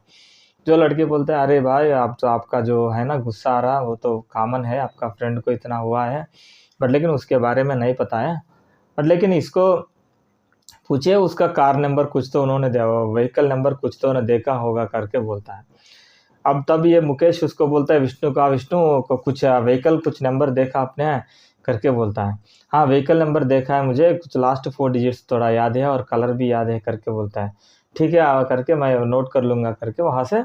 जो लड़के बोलते हैं, अरे भाई आप तो, आपका जो है ना गुस्सा आ रहा वो तो कॉमन है, आपका फ्रेंड को इतना हुआ है, बट लेकिन उसके बारे में नहीं पता है। बट लेकिन इसको पूछिए उसका कार नंबर कुछ तो उन्होंने दिया, व्हीकल नंबर कुछ तो उन्होंने देखा होगा करके बोलता है। अब तब ये मुकेश उसको बोलता है विष्णु का, विष्णु को कुछ व्हीकल कुछ नंबर देखा आपने करके बोलता है। हाँ व्हीकल नंबर देखा है मुझे, कुछ लास्ट 4 डिजिट्स थोड़ा याद है और कलर भी याद है करके बोलता है। ठीक है करके मैं नोट कर लूँगा करके वहाँ से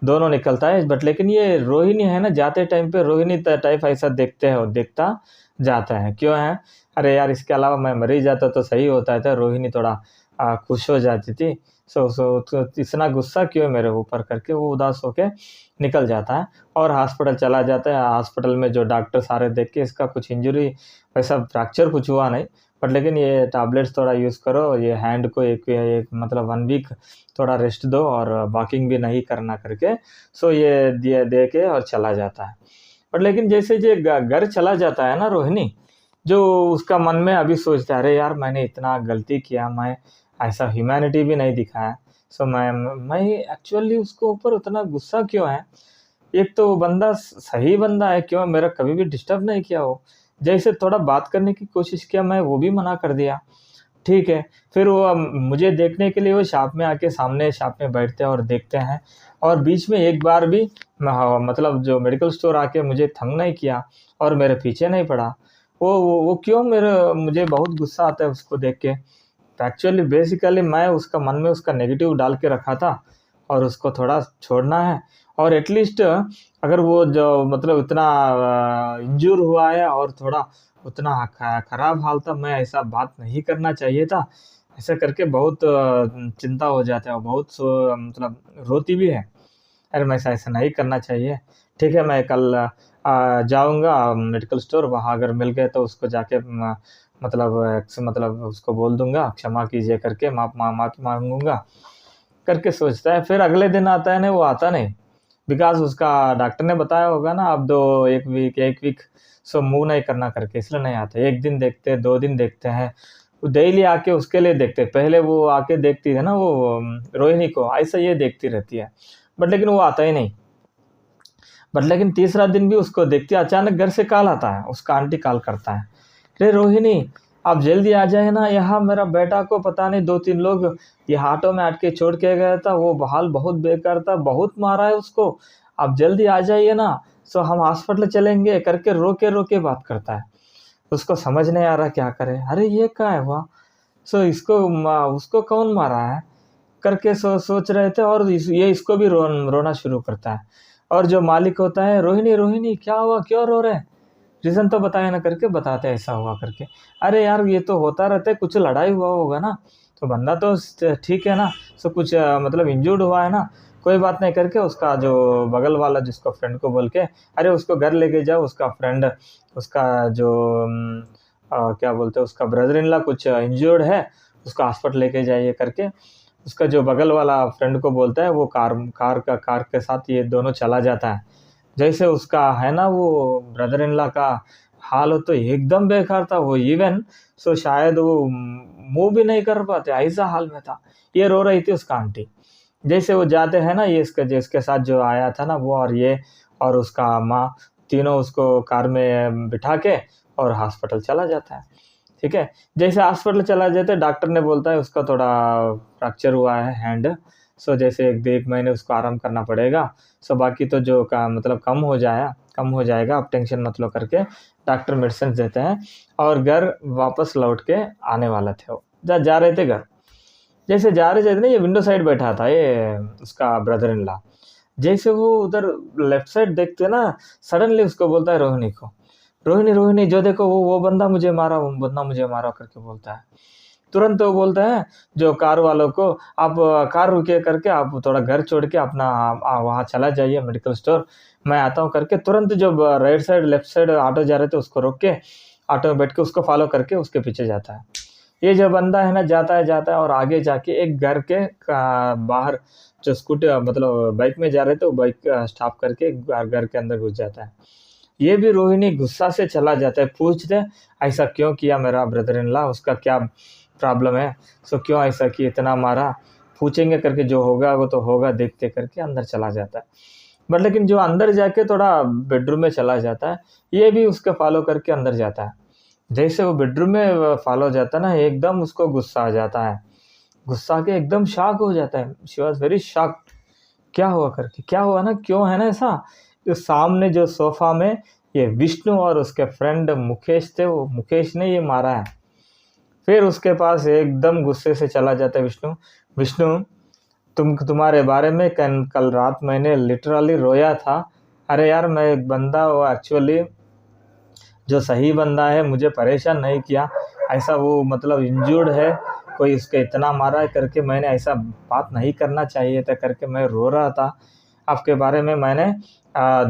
दोनों निकलता है। बट लेकिन ये रोहिणी है ना, जाते टाइम पे रोहिणी टाइप ऐसा देखते है और देखता जाता है, क्यों है? अरे यार इसके अलावा मैं मर ही जाता तो सही होता है, तो रोहिणी थोड़ा खुश हो जाती थी। तो इतना गुस्सा क्यों मेरे ऊपर करके वो उदास होके निकल जाता है और हॉस्पिटल चला जाता है। हॉस्पिटल में जो डॉक्टर सारे देख के इसका कुछ इंजरी वैसा फ्रैक्चर कुछ हुआ नहीं, बट लेकिन ये टैबलेट्स थोड़ा यूज़ करो, ये हैंड को एक मतलब 1 वीक थोड़ा रेस्ट दो और वॉकिंग भी नहीं करना करके सो ये दिए दे के और चला जाता है। बट लेकिन जैसे ये घर चला जाता है ना रोहिणी, जो उसका मन में अभी सोचता है, अरे यार मैंने इतना गलती किया, मैं ऐसा ह्यूमैनिटी भी नहीं दिखाया, सो मैं एक्चुअली उसको ऊपर उतना गुस्सा क्यों है? एक तो वो बंदा सही बंदा है, क्यों मेरा कभी भी डिस्टर्ब नहीं किया वो, जैसे थोड़ा बात करने की कोशिश किया मैं वो भी मना कर दिया। ठीक है, फिर वो मुझे देखने के लिए वो शॉप में आके सामने शॉप में बैठते हैं और देखते हैं, और बीच में एक बार भी मतलब जो मेडिकल स्टोर आके मुझे तंग नहीं किया और मेरे पीछे नहीं पड़ा। वो क्यों मेरे, मुझे बहुत गुस्सा आता है उसको देख के। एक्चुअली बेसिकली मैं उसका मन में उसका नेगेटिव डाल के रखा था और उसको थोड़ा छोड़ना है, और एटलीस्ट अगर वो जो मतलब इतना इंजूर हुआ है और थोड़ा उतना खराब हाल था, मैं ऐसा बात नहीं करना चाहिए था, ऐसा करके बहुत चिंता हो जाता है और बहुत मतलब रोती भी है, अरे मैं ऐसा ऐसा नहीं करना चाहिए। ठीक है मैं कल जाऊंगा मेडिकल स्टोर, वहाँ अगर मिल गए तो उसको जाके मतलब उसको बोल दूंगा क्षमा कीजिए करके, माफ़ी मांगूंगा करके सोचता है। फिर अगले दिन आता है ना, वो आता नहीं, बिकॉज उसका डॉक्टर ने बताया होगा ना, अब दो एक वीक सो मूव नहीं करना करके, इसलिए नहीं आता। एक दिन देखते हैं, 2 दिन देखते हैं, वो डेली आके उसके लिए देखते हैं। पहले वो आके देखती है ना वो रोहिणी को, ऐसा ये देखती रहती है, बट लेकिन वो आता ही नहीं। बट लेकिन तीसरा दिन भी उसको देखती है, अचानक घर से कॉल आता है, उसका आंटी कॉल करता है, अरे रोहिणी आप जल्दी आ जाए ना, यहाँ मेरा बेटा को पता नहीं 2-3 लोग ये ऑटो में अटके छोड़ के गया था, वो हाल बहुत बेकार था, बहुत मारा है उसको, आप जल्दी आ जाइए ना, सो हम हॉस्पिटल चलेंगे करके रोके रोके बात करता है। उसको समझ नहीं आ रहा क्या करे, अरे ये क्या है हुआ, सो उसको कौन मारा है करके सोच रहे थे, और ये इसको भी रोना शुरू करता है। और जो मालिक होता है, रोहिणी रोहिणी क्या हुआ, क्यों रो रहे हैं, रीज़न तो बताया ना करके बताते हैं ऐसा हुआ करके। अरे यार ये तो होता रहता है, कुछ लड़ाई हुआ होगा ना, तो बंदा तो ठीक है ना, सो कुछ मतलब इंजूर्ड हुआ है ना, कोई बात नहीं करके उसका जो बगल वाला जिसको फ्रेंड को बोल के, अरे उसको घर लेके जाओ, उसका फ्रेंड उसका जो क्या बोलते हैं उसका ब्रदर इन लॉ कुछ इंजर्ड है, उसको हॉस्पिटल लेके जाइए करके उसका जो बगल वाला फ्रेंड को बोलता है। वो कार के साथ ये दोनों चला जाता है। जैसे उसका है ना वो ब्रदर इन लॉ का हाल हो तो एकदम बेकार था, वो इवन सो शायद वो मूव भी नहीं कर पाते, ऐसा हाल में था। ये रो रही थी उसका आंटी। जैसे वो जाते हैं ना, ये इसका जिसके साथ जो आया था ना वो और ये और उसका माँ, तीनों उसको कार में बिठा के और हॉस्पिटल चला जाता है। ठीक है, जैसे हॉस्पिटल चला जाता है, डॉक्टर ने बोलता है उसका थोड़ा फ्रैक्चर हुआ है हैंड, सो जैसे 1 महीने उसको आराम करना पड़ेगा, सो बाकी तो जो का मतलब कम हो जाएगा, आप टेंशन मत लो करके डॉक्टर मेडिसिन देते हैं। और घर वापस लौट के आने वाला थे, वो जा रहे थे घर। जैसे जा रहे थे ना, ये विंडो साइड बैठा था ये उसका ब्रदर इन लॉ। जैसे वो उधर लेफ्ट साइड देखते ना, सडनली उसको बोलता है रोहिणी को, रोहिणी रोहिणी जो देखो वो बंदा मुझे मारा, वो बंदा मुझे मारा करके बोलता है। तुरंत वो बोलता है जो कार वालों को, आप कार रुकिए करके आप थोड़ा घर छोड़ के अपना वहाँ चला जाइए मेडिकल स्टोर, मैं आता हूँ करके। तुरंत जब right side left side auto जा रहे थे उसको रोक के ऑटो में बैठ के उसको फॉलो करके उसके पीछे जाता है। ये जो बंदा है ना जाता है और आगे जाके एक घर के बाहर जो स्कूटर मतलब बाइक में जा रहे थे वो बाइक स्टॉप करके घर के अंदर घुस जाता है। ये भी रोहिणी गुस्सा से चला जाता है, पूछते ऐसा क्यों किया मेरा ब्रदर इन लॉ, उसका क्या प्रॉब्लम है, सो क्यों ऐसा किया, इतना मारा, पूछेंगे करके जो होगा वो तो होगा देखते करके अंदर चला जाता है। बट लेकिन जो अंदर जाके थोड़ा बेडरूम में चला जाता है, ये भी उसके फॉलो करके अंदर जाता है। जैसे वो बेडरूम में फॉलो जाता है ना, एकदम उसको गुस्सा आ जाता है, गुस्सा आके एकदम शॉक हो जाता है। शी वॉज वेरी शॉक्ड, क्या हुआ करके, क्या हुआ ना, क्यों है ना ऐसा। जो सामने जो सोफा में ये विष्णु और उसके फ्रेंड मुकेश थे, वो मुकेश ने ये मारा है। फिर उसके पास एकदम गुस्से से चला जाता है विष्णु, विष्णु तुम्हारे बारे में कल रात मैंने लिटरली रोया था। अरे यार मैं एक बंदा, वो एक्चुअली जो सही बंदा है मुझे परेशान नहीं किया, ऐसा वो मतलब इंजर्ड है, कोई उसके इतना मारा है करके मैंने ऐसा बात नहीं करना चाहिए था करके मैं रो रहा था। आपके बारे में मैंने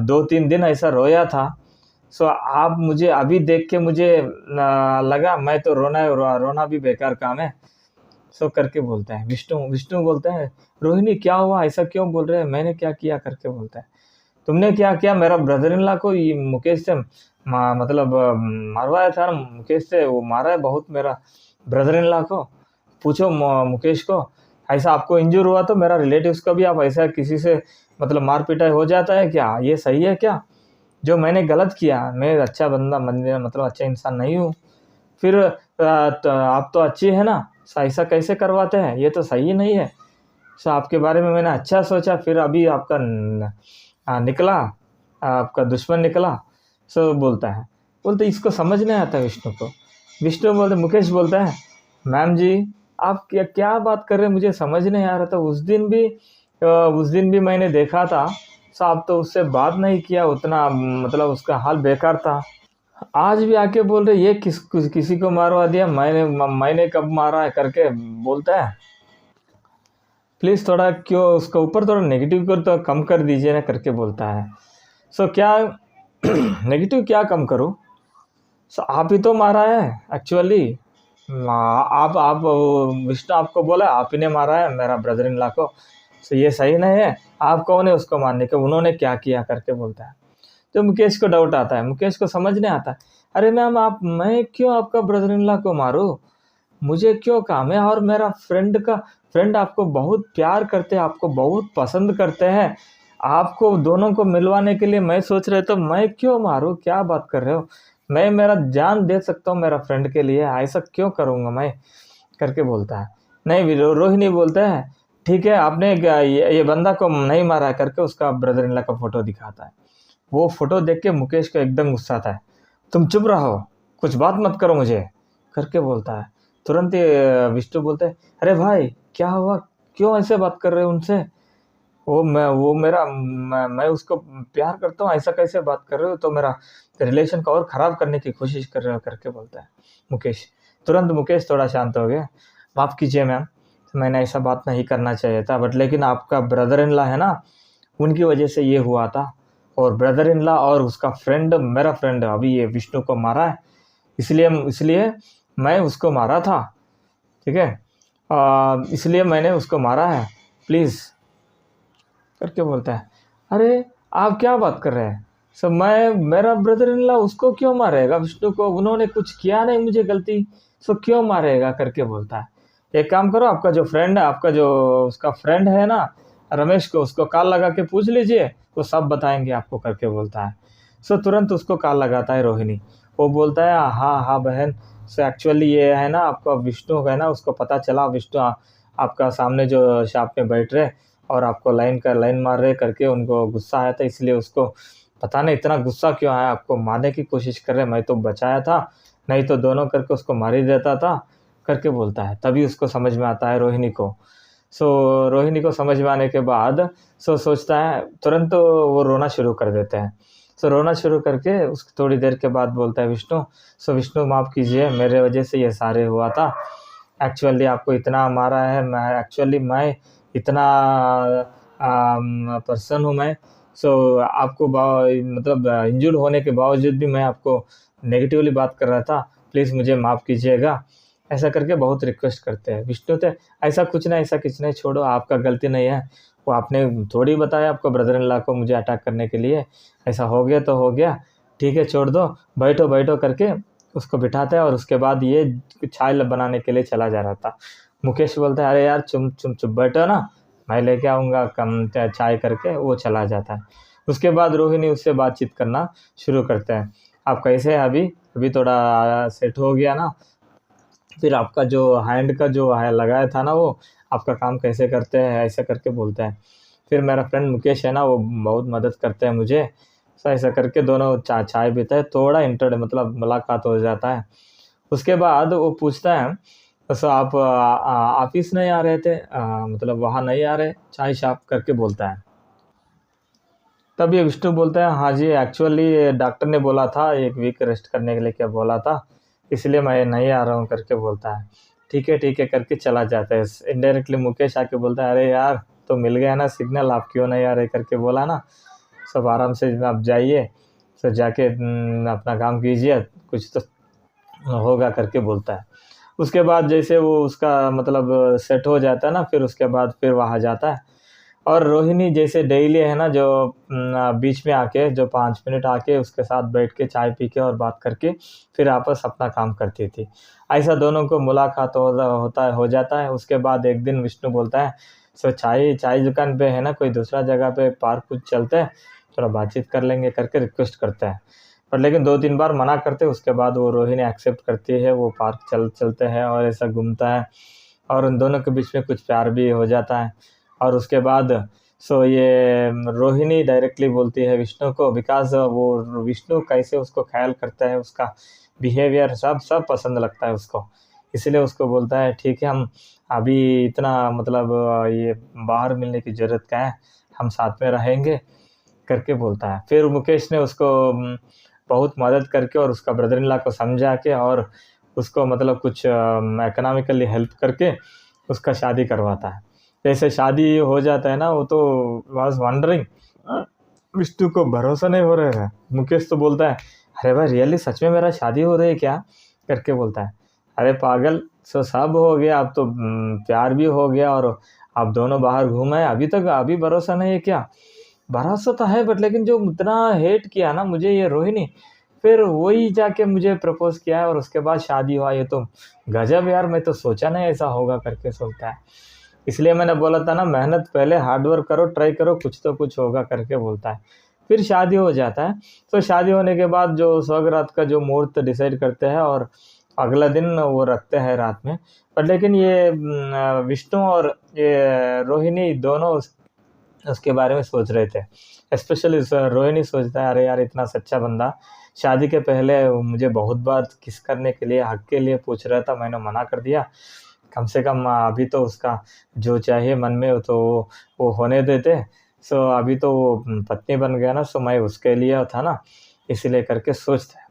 2-3 दिन ऐसा रोया था। सो आप मुझे अभी देख के मुझे लगा मैं तो रोना भी बेकार काम है। सो करके बोलता है विष्णु, विष्णु बोलता है रोहिणी क्या हुआ, ऐसा क्यों बोल रहे हैं, मैंने क्या किया करके बोलता है। तुमने क्या किया, मेरा ब्रदर इन लॉ को ये मुकेश से मतलब मरवाया था ना, मुकेश से वो मारा है बहुत मेरा ब्रदर इन लॉ को, पूछो मुकेश को। ऐसा आपको इंजर हुआ तो मेरा रिलेटिव्स को भी आप ऐसा किसी से मतलब मार पिटाई हो जाता है क्या, ये सही है क्या, जो मैंने गलत किया, मैं अच्छा बंदा मतलब अच्छा इंसान नहीं हूँ, फिर तो आप तो अच्छी है ना, ऐसा कैसे करवाते हैं, ये तो सही नहीं है। सो आपके बारे में मैंने अच्छा सोचा, फिर अभी आपका निकला, आपका दुश्मन निकला। सो बोलते इसको समझ नहीं आता विष्णु को। विष्णु बोलते, मुकेश बोलता है मैम जी आप क्या क्या बात कर रहे हैं, मुझे समझ नहीं आ रहा था, उस दिन भी मैंने देखा था। सो आप तो उससे बात नहीं किया उतना, मतलब उसका हाल बेकार था। आज भी आके बोल रहे ये किसी को मारवा दिया, मैंने कब मारा है करके बोलता है। प्लीज़ थोड़ा क्यों उसके ऊपर थोड़ा नेगेटिव को तो कम कर दीजिए ना करके बोलता है। सो क्या नेगेटिव क्या कम करूँ, सो आप ही तो मारा है एक्चुअली, आप विष्णु आपको बोला आप ही ने मारा है मेरा ब्रदर इन लॉ को, सो ये सही नहीं है, आप कौन है उसको मारने के, उन्होंने क्या किया करके बोलता है। तो मुकेश को डाउट आता है, मुकेश को समझ नहीं आता, अरे मैम मैं क्यों आपका ब्रदर इन लॉ को मारूं, मुझे क्यों काम है, और मेरा फ्रेंड आपको बहुत प्यार करते हैं, आपको बहुत पसंद करते हैं, आपको दोनों को मिलवाने के लिए मैं सोच रहे तो मैं क्यों मारूं, क्या बात कर रहे हो, मैं मेरा जान दे सकता हूँ मेरा फ्रेंड के लिए, ऐसा क्यों करूँगा मैं करके बोलता है। नहीं रोहिणी बोलता है ठीक है आपने ये बंदा को नहीं मारा करके उसका ब्रदर इन लॉ का फोटो दिखाता है। वो फोटो देख के मुकेश को एकदम गुस्सा आता है, तुम चुप रहो, कुछ बात मत करो मुझे करके बोलता है। तुरंत ही विष्णु बोलते हैं अरे भाई क्या हुआ, क्यों ऐसे बात कर रहे हो उनसे, वो मेरा मैं उसको प्यार करता हूँ, ऐसा कैसे बात कर रहे हो, तो मेरा रिलेशन को और ख़राब करने की कोशिश कर रहे हो करके बोलता है मुकेश। तुरंत मुकेश थोड़ा शांत हो गया, माफ़ कीजिए मैम, मैंने ऐसा बात नहीं करना चाहिए था, बट लेकिन आपका ब्रदर इन लॉ है ना, उनकी वजह से ये हुआ था, और ब्रदर इन लॉ और उसका फ्रेंड मेरा फ्रेंड अभी ये विष्णु को मारा है, इसलिए मैं उसको मारा था, ठीक है, इसलिए मैंने उसको मारा है, प्लीज़ करके बोलता है। अरे आप क्या बात कर रहे हैं, सब मैं मेरा ब्रदर इन लॉ उसको क्यों मारेगा विष्णु को, उन्होंने कुछ किया नहीं मुझे गलती, सो क्यों मारेगा करके बोलता है। एक काम करो, आपका जो फ्रेंड है, आपका जो उसका फ्रेंड है ना रमेश को, उसको कॉल लगा के पूछ लीजिए, वो सब बताएंगे आपको करके बोलता है। सो तुरंत उसको कॉल लगाता है रोहिणी, वो बोलता है हाँ हाँ बहन, सो एक्चुअली ये है ना आपका विष्णु है ना, उसको पता चला विष्णु आपका सामने जो शॉप में बैठ रहे और आपको लाइन मार रहे करके उनको गुस्सा आया था, इसलिए उसको पता नहीं इतना गुस्सा क्यों आया, आपको मारने की कोशिश कर रहे, मैं तो बचाया था, नहीं तो दोनों करके उसको मार ही देता था करके बोलता है। तभी उसको समझ में आता है रोहिणी को। सो रोहिणी को समझ में आने के बाद सोचता है, तुरंत वो रोना शुरू कर देते हैं। सो रोना शुरू करके उस थोड़ी देर के बाद बोलता है विष्णु, सो विष्णु माफ़ कीजिए, मेरे वजह से ये सारे हुआ था, एक्चुअली आपको इतना मारा है, मैं इतना पर्सन हूँ मैं, सो आपको मतलब इंजर्ड होने के बावजूद भी मैं आपको नेगेटिवली बात कर रहा था, प्लीज़ मुझे माफ़ कीजिएगा। ऐसा करके बहुत रिक्वेस्ट करते हैं। विष्णु तो ऐसा कुछ नहीं, ऐसा कुछ नहीं, छोड़ो, आपका गलती नहीं है, वो आपने थोड़ी बताया आपको ब्रदर इन लॉ को मुझे अटैक करने के लिए, ऐसा हो गया तो हो गया, ठीक है छोड़ दो, बैठो बैठो करके उसको बिठाता है। और उसके बाद ये चाय बनाने के लिए चला जा रहा था। मुकेश बोलता है अरे यार चुप चुप चुप बैठो ना, मैं लेके आऊँगा कम चाय करके, वो चला जाता है। उसके बाद रोहिणी उससे बातचीत करना शुरू करते हैं। आप कैसे हैं अभी, अभी थोड़ा सेट हो गया ना, फिर आपका जो हैंड का जो है लगाया था ना, वो आपका काम कैसे करते हैं, ऐसा करके बोलते हैं। फिर मेरा फ्रेंड मुकेश है ना, वो बहुत मदद करते हैं मुझे। ऐसा करके दोनों चाय पीते हैं, थोड़ा मतलब मुलाकात हो जाता है। उसके बाद वो पूछता है तो आप ऑफिस नहीं आ रहे थे, मतलब वहाँ नहीं आ रहे चाय शॉप करके बोलता है। तब ये विष्णु बोलता है हाँ जी, एक्चुअली डॉक्टर ने बोला था 1 वीक रेस्ट करने के लिए क्या बोला था, इसलिए मैं नहीं आ रहा हूँ करके बोलता है। ठीक है करके चला जाता है। इनडायरेक्टली मुकेश आके बोलता है अरे यार तो मिल गया ना सिग्नल, आप क्यों नहीं आ रहे करके बोला ना, सब आराम से आप जाइए, तो जाके अपना काम कीजिए, कुछ तो होगा करके बोलता है। उसके बाद जैसे वो उसका मतलब सेट हो जाता है ना, फिर उसके बाद फिर वहाँ जाता है। और रोहिणी जैसे डेली है ना, जो बीच में आके जो 5 मिनट आके उसके साथ बैठ के चाय पी के और बात करके फिर आपस अपना काम करती थी। ऐसा दोनों को मुलाकात हो जाता है। उसके बाद एक दिन विष्णु बोलता है सो चाय चाय दुकान पे है ना, कोई दूसरा जगह पे पार्क कुछ चलते हैं, थोड़ा बातचीत कर लेंगे करके रिक्वेस्ट करता है। पर लेकिन 2-3 बार मना करते, उसके बाद वो रोहिणी एक्सेप्ट करती है, वो पार्क चलते हैं और ऐसा घूमता है, और उन दोनों के बीच में कुछ प्यार भी हो जाता है। और उसके बाद ये रोहिणी डायरेक्टली बोलती है विष्णु को, बिकॉज़ वो विष्णु कैसे उसको ख्याल करता है, उसका बिहेवियर सब पसंद लगता है उसको। इसलिए उसको बोलता है ठीक है, हम अभी इतना मतलब ये बाहर मिलने की ज़रूरत क्या है, हम साथ में रहेंगे करके बोलता है। फिर मुकेश ने उसको बहुत मदद करके और उसका ब्रदर इन लॉ को समझा के और उसको मतलब कुछ इकोनॉमिकली हेल्प करके उसका शादी करवाता है। जैसे शादी हो जाता है ना, वो तो वाज वंडरिंग, विष्णु को भरोसा नहीं हो रहा है। मुकेश तो बोलता है अरे भाई रियली सच में मेरा शादी हो रही है क्या करके बोलता है। अरे पागल, सो सब हो गया, अब तो प्यार भी हो गया और आप दोनों बाहर घूम आए, अभी तक अभी भरोसा नहीं है क्या? भरोसा तो है, बट लेकिन जो इतना हेट किया ना मुझे ये रोहिणी, फिर वही जाके मुझे प्रपोज किया है और उसके बाद शादी हुआ, ये तो गजब यार, मैं तो सोचा नहीं ऐसा होगा करके सोचता है। इसलिए मैंने बोला था ना, मेहनत पहले हार्ड वर्क करो, ट्राई करो, कुछ तो कुछ होगा करके बोलता है। फिर शादी हो जाता है। तो शादी होने के बाद जो सुहागरात का जो मुहूर्त डिसाइड करते हैं और अगला दिन वो रखते हैं रात में। पर लेकिन ये विष्णु और ये रोहिणी दोनों उसके बारे में सोच रहे थे। स्पेशली रोहिणी सोचता है अरे यार इतना सच्चा बंदा, शादी के पहले मुझे बहुत बार किस करने के लिए, हक के लिए पूछ रहा था, मैंने मना कर दिया। कम से कम अभी तो उसका जो चाहिए मन में हो तो वो होने देते। सो अभी तो वो पत्नी बन गया ना, सो मैं उसके लिए था ना, इसीलिए करके सोचता है।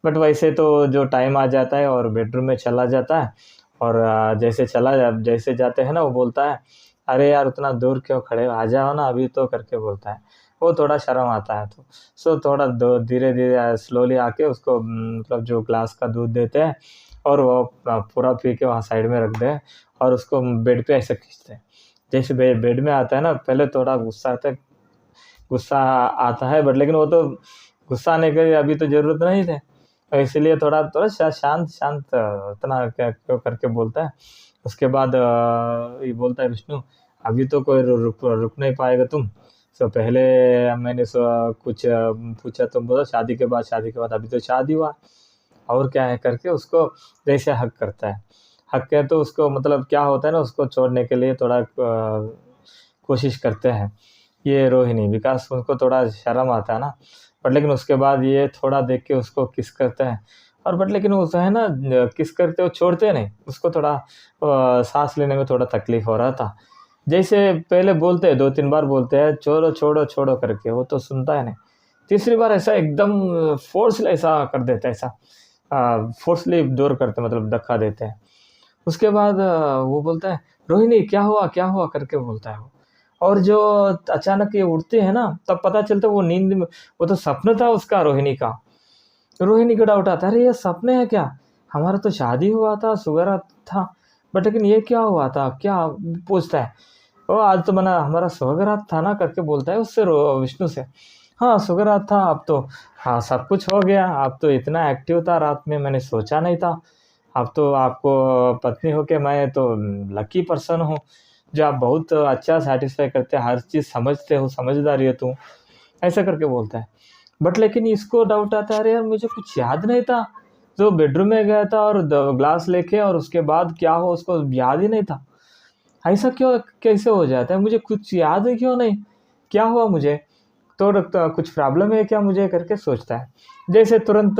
बट वैसे तो जो टाइम आ जाता है और बेडरूम में चला जाता है, और जैसे जाते हैं ना, वो बोलता है अरे यार उतना दूर क्यों खड़े हो, आ जाओ ना अभी तो करके बोलता है। वो थोड़ा शर्म आता है, तो सो थोड़ा दो धीरे धीरे स्लोली आके उसको मतलब जो ग्लास का दूध देते हैं और वो पूरा पी के वहाँ साइड में रख दे और उसको बेड पे ऐसे खींचते हैं। जैसे बेड में आता है ना, पहले थोड़ा गुस्सा आता है, बट लेकिन वो तो गुस्सा आने की अभी तो ज़रूरत नहीं थे, तो इसलिए थोड़ा थोड़ा शांत शांत इतना क्या क्यों करके बोलता है। उसके बाद ये बोलता है विष्णु, अभी तो कोई रुक नहीं पाएगा तुम, सो पहले मैंने कुछ पूछा, तुम बोलो शादी के बाद अभी तो शादी हुआ और क्या है करके उसको जैसे हक करता है। हक है तो उसको मतलब क्या होता है ना, उसको छोड़ने के लिए थोड़ा कोशिश करते हैं ये रोहिणी, विकास उनको थोड़ा शर्म आता है ना। बट लेकिन उसके बाद ये थोड़ा देख के उसको किस करते हैं, और बट लेकिन वो है ना किस करते वो छोड़ते नहीं, उसको थोड़ा सांस लेने में थोड़ा तकलीफ हो रहा था। जैसे पहले बोलते हैं 2-3 बार बोलते हैं छोड़ो छोड़ो छोड़ो करके, वो तो सुनता है नहीं। तीसरी बार ऐसा एकदम फोर्सली ऐसा कर देता है, ऐसा फोर्सली दूर करते मतलब धक्का देते हैं। उसके बाद वो बोलता है रोहिणी क्या हुआ करके बोलता है वो। और जो अचानक ये उठते हैं ना, तब पता चलता है वो नींद में, वो तो सपना था उसका रोहिणी का। रोहिणी का डाउट आता है अरे ये सपने है क्या, हमारा तो शादी हुआ था, सुगरा था, बट लेकिन ये क्या हुआ था, क्या पूछता है। ओ आज तो बना हमारा सुहागरात था ना करके बोलता है उससे, विष्णु से। हाँ सुहागरात था, अब तो हाँ सब कुछ हो गया, अब तो इतना एक्टिव था रात में, मैंने सोचा नहीं था। अब तो आपको पत्नी हो के मैं तो लकी पर्सन हूँ, जो आप बहुत अच्छा सेटिस्फाई करते हैं, हर चीज़ समझते हो, समझदारी हो तुम, ऐसा करके बोलता है। बट लेकिन इसको डाउट आता है, अरे यार मुझे कुछ याद नहीं था, जो बेडरूम में गया था और ग्लास लेके, और उसके बाद क्या हो उसको याद ही नहीं था। ऐसा क्यों, कैसे हो जाता है, मुझे कुछ याद है क्यों नहीं, क्या हुआ मुझे, तो कुछ प्रॉब्लम है क्या मुझे करके सोचता है। जैसे तुरंत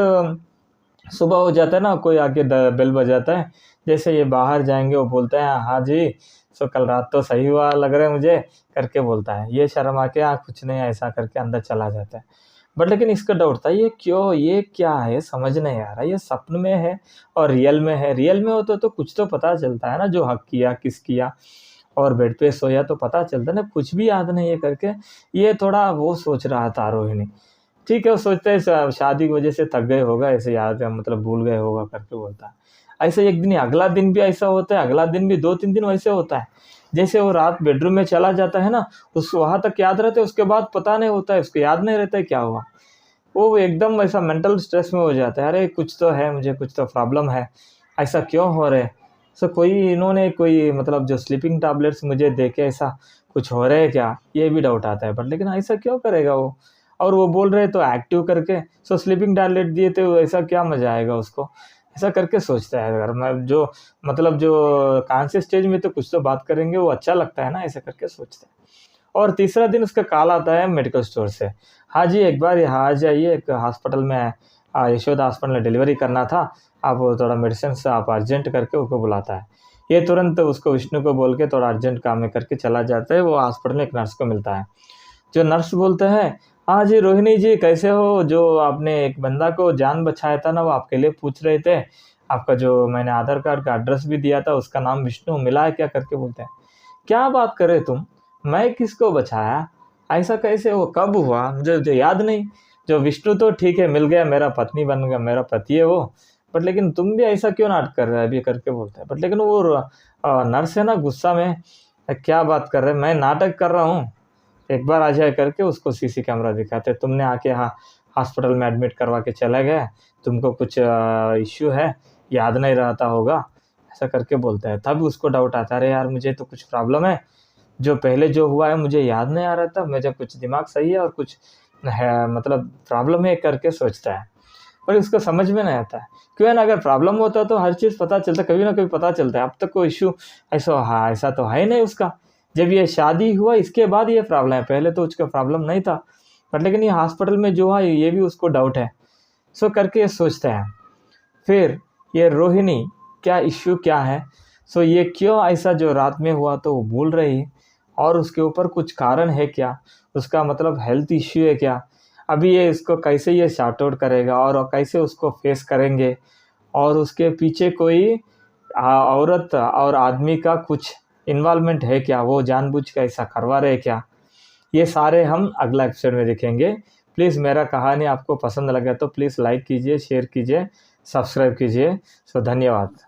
सुबह हो जाता है ना, कोई आके बेल बजाता है, जैसे ये बाहर जाएंगे वो बोलता है हाँ जी, सो कल रात तो सही हुआ लग रहा है मुझे करके बोलता है। ये शर्म आके कुछ नहीं ऐसा करके अंदर चला जाता है। बट लेकिन इसका डाउट था, ये क्यों, ये क्या है, समझ नहीं आ रहा, ये सपन में है और रियल में है। रियल में होता तो कुछ तो पता चलता है ना, जो हक किया किस किया, और बेड पे सोया तो पता चलता ना, कुछ भी याद नहीं है करके। ये थोड़ा वो सोच रहा था रोहिणी। ठीक है, वो सोचते हैं शादी की वजह से थक गए होगा, ऐसे याद मतलब भूल गए होगा करके बोलता है। ऐसे एक दिन अगला दिन भी ऐसा होता है, अगला दिन भी 2-3 दिन वैसे होता है। जैसे वो रात बेडरूम में चला जाता है ना, उस वहाँ तक याद रहता है, उसके बाद पता नहीं होता है, उसको याद नहीं रहता है क्या हुआ। वो एकदम ऐसा मेंटल स्ट्रेस में हो जाता है, अरे कुछ तो है, मुझे कुछ तो प्रॉब्लम है, ऐसा क्यों हो रहा है। सो कोई इन्होंने कोई मतलब जो स्लीपिंग टैबलेट्स मुझे दे के ऐसा कुछ हो रहा है क्या, ये भी डाउट आता है। बट लेकिन ऐसा क्यों करेगा वो, और वो बोल रहे तो एक्टिव करके, सो स्लीपिंग टैबलेट दिए तो ऐसा क्या मजा आएगा उसको, ऐसा करके सोचता है। अगर मैं जो मतलब जो कॉन्शियस स्टेज में तो कुछ तो बात करेंगे, वो अच्छा लगता है ना, ऐसा करके सोचता है। और तीसरा दिन उसका कॉल आता है मेडिकल स्टोर से, हाँ जी एक बार यहाँ आ जाइए, एक हॉस्पिटल में यशोदा हॉस्पिटल में डिलीवरी करना था, आप थोड़ा मेडिसिन से आप अर्जेंट करके उसको बुलाता है। ये तुरंत उसको विष्णु को बोल के थोड़ा अर्जेंट काम में करके चला जाता है। वो हॉस्पिटल में एक नर्स को मिलता है, जो नर्स बोलते हैं, हाँ जी रोहिणी जी कैसे हो, जो आपने एक बंदा को जान बचाया था ना, वो आपके लिए पूछ रहे थे, आपका जो मैंने आधार कार्ड का एड्रेस भी दिया था उसका नाम विष्णु, मिला है क्या करके बोलते हैं। क्या बात कर रहे तुम, मैं किसको बचाया, ऐसा कैसे, वो कब हुआ, मुझे याद नहीं। जो विष्णु तो ठीक है मिल गया, मेरा पत्नी बन गया, मेरा पति है वो, बट लेकिन तुम भी ऐसा क्यों नाटक कर रहे हो अभी करके बोलते हैं। बट लेकिन वो नर्स है ना गुस्सा में, क्या बात कर रहे हैं, मैं नाटक कर रहा हूँ, एक बार आ जाए करके उसको सीसी कैमरा दिखाते, तुमने आके हाँ हॉस्पिटल में एडमिट करवा के चले गए, तुमको कुछ इश्यू है, याद नहीं रहता होगा, ऐसा करके बोलता है। तब उसको डाउट आता है, अरे यार मुझे तो कुछ प्रॉब्लम है, जो पहले जो हुआ है मुझे याद नहीं आ रहा था, मुझे कुछ दिमाग सही है और कुछ है मतलब प्रॉब्लम है करके सोचता है। पर उसको समझ में नहीं आता है, क्यों है ना, अगर प्रॉब्लम होता तो हर चीज़ पता चलता, कभी ना कभी पता चलता है। अब तक कोई इशू ऐसा, हाँ ऐसा तो है नहीं उसका, जब ये शादी हुआ इसके बाद ये प्रॉब्लम है, पहले तो उसका प्रॉब्लम नहीं था। बट लेकिन ये हॉस्पिटल में जो है ये भी उसको डाउट है, सो करके ये सोचता है। फिर ये रोहिणी क्या इश्यू क्या है, सो ये क्यों ऐसा जो रात में हुआ तो वो भूल रही, और उसके ऊपर कुछ कारण है क्या, उसका मतलब हेल्थ इश्यू है क्या, अभी ये इसको कैसे ये शॉर्ट आउट करेगा और कैसे उसको फेस करेंगे, और उसके पीछे कोई औरत और आदमी का कुछ इन्वॉल्वमेंट है क्या, वो जानबूझ के ऐसा करवा रहे क्या, ये सारे हम अगला एपिसोड में देखेंगे। प्लीज़ मेरा कहानी आपको पसंद लगा तो प्लीज़ लाइक कीजिए, शेयर कीजिए, सब्सक्राइब कीजिए। सो धन्यवाद।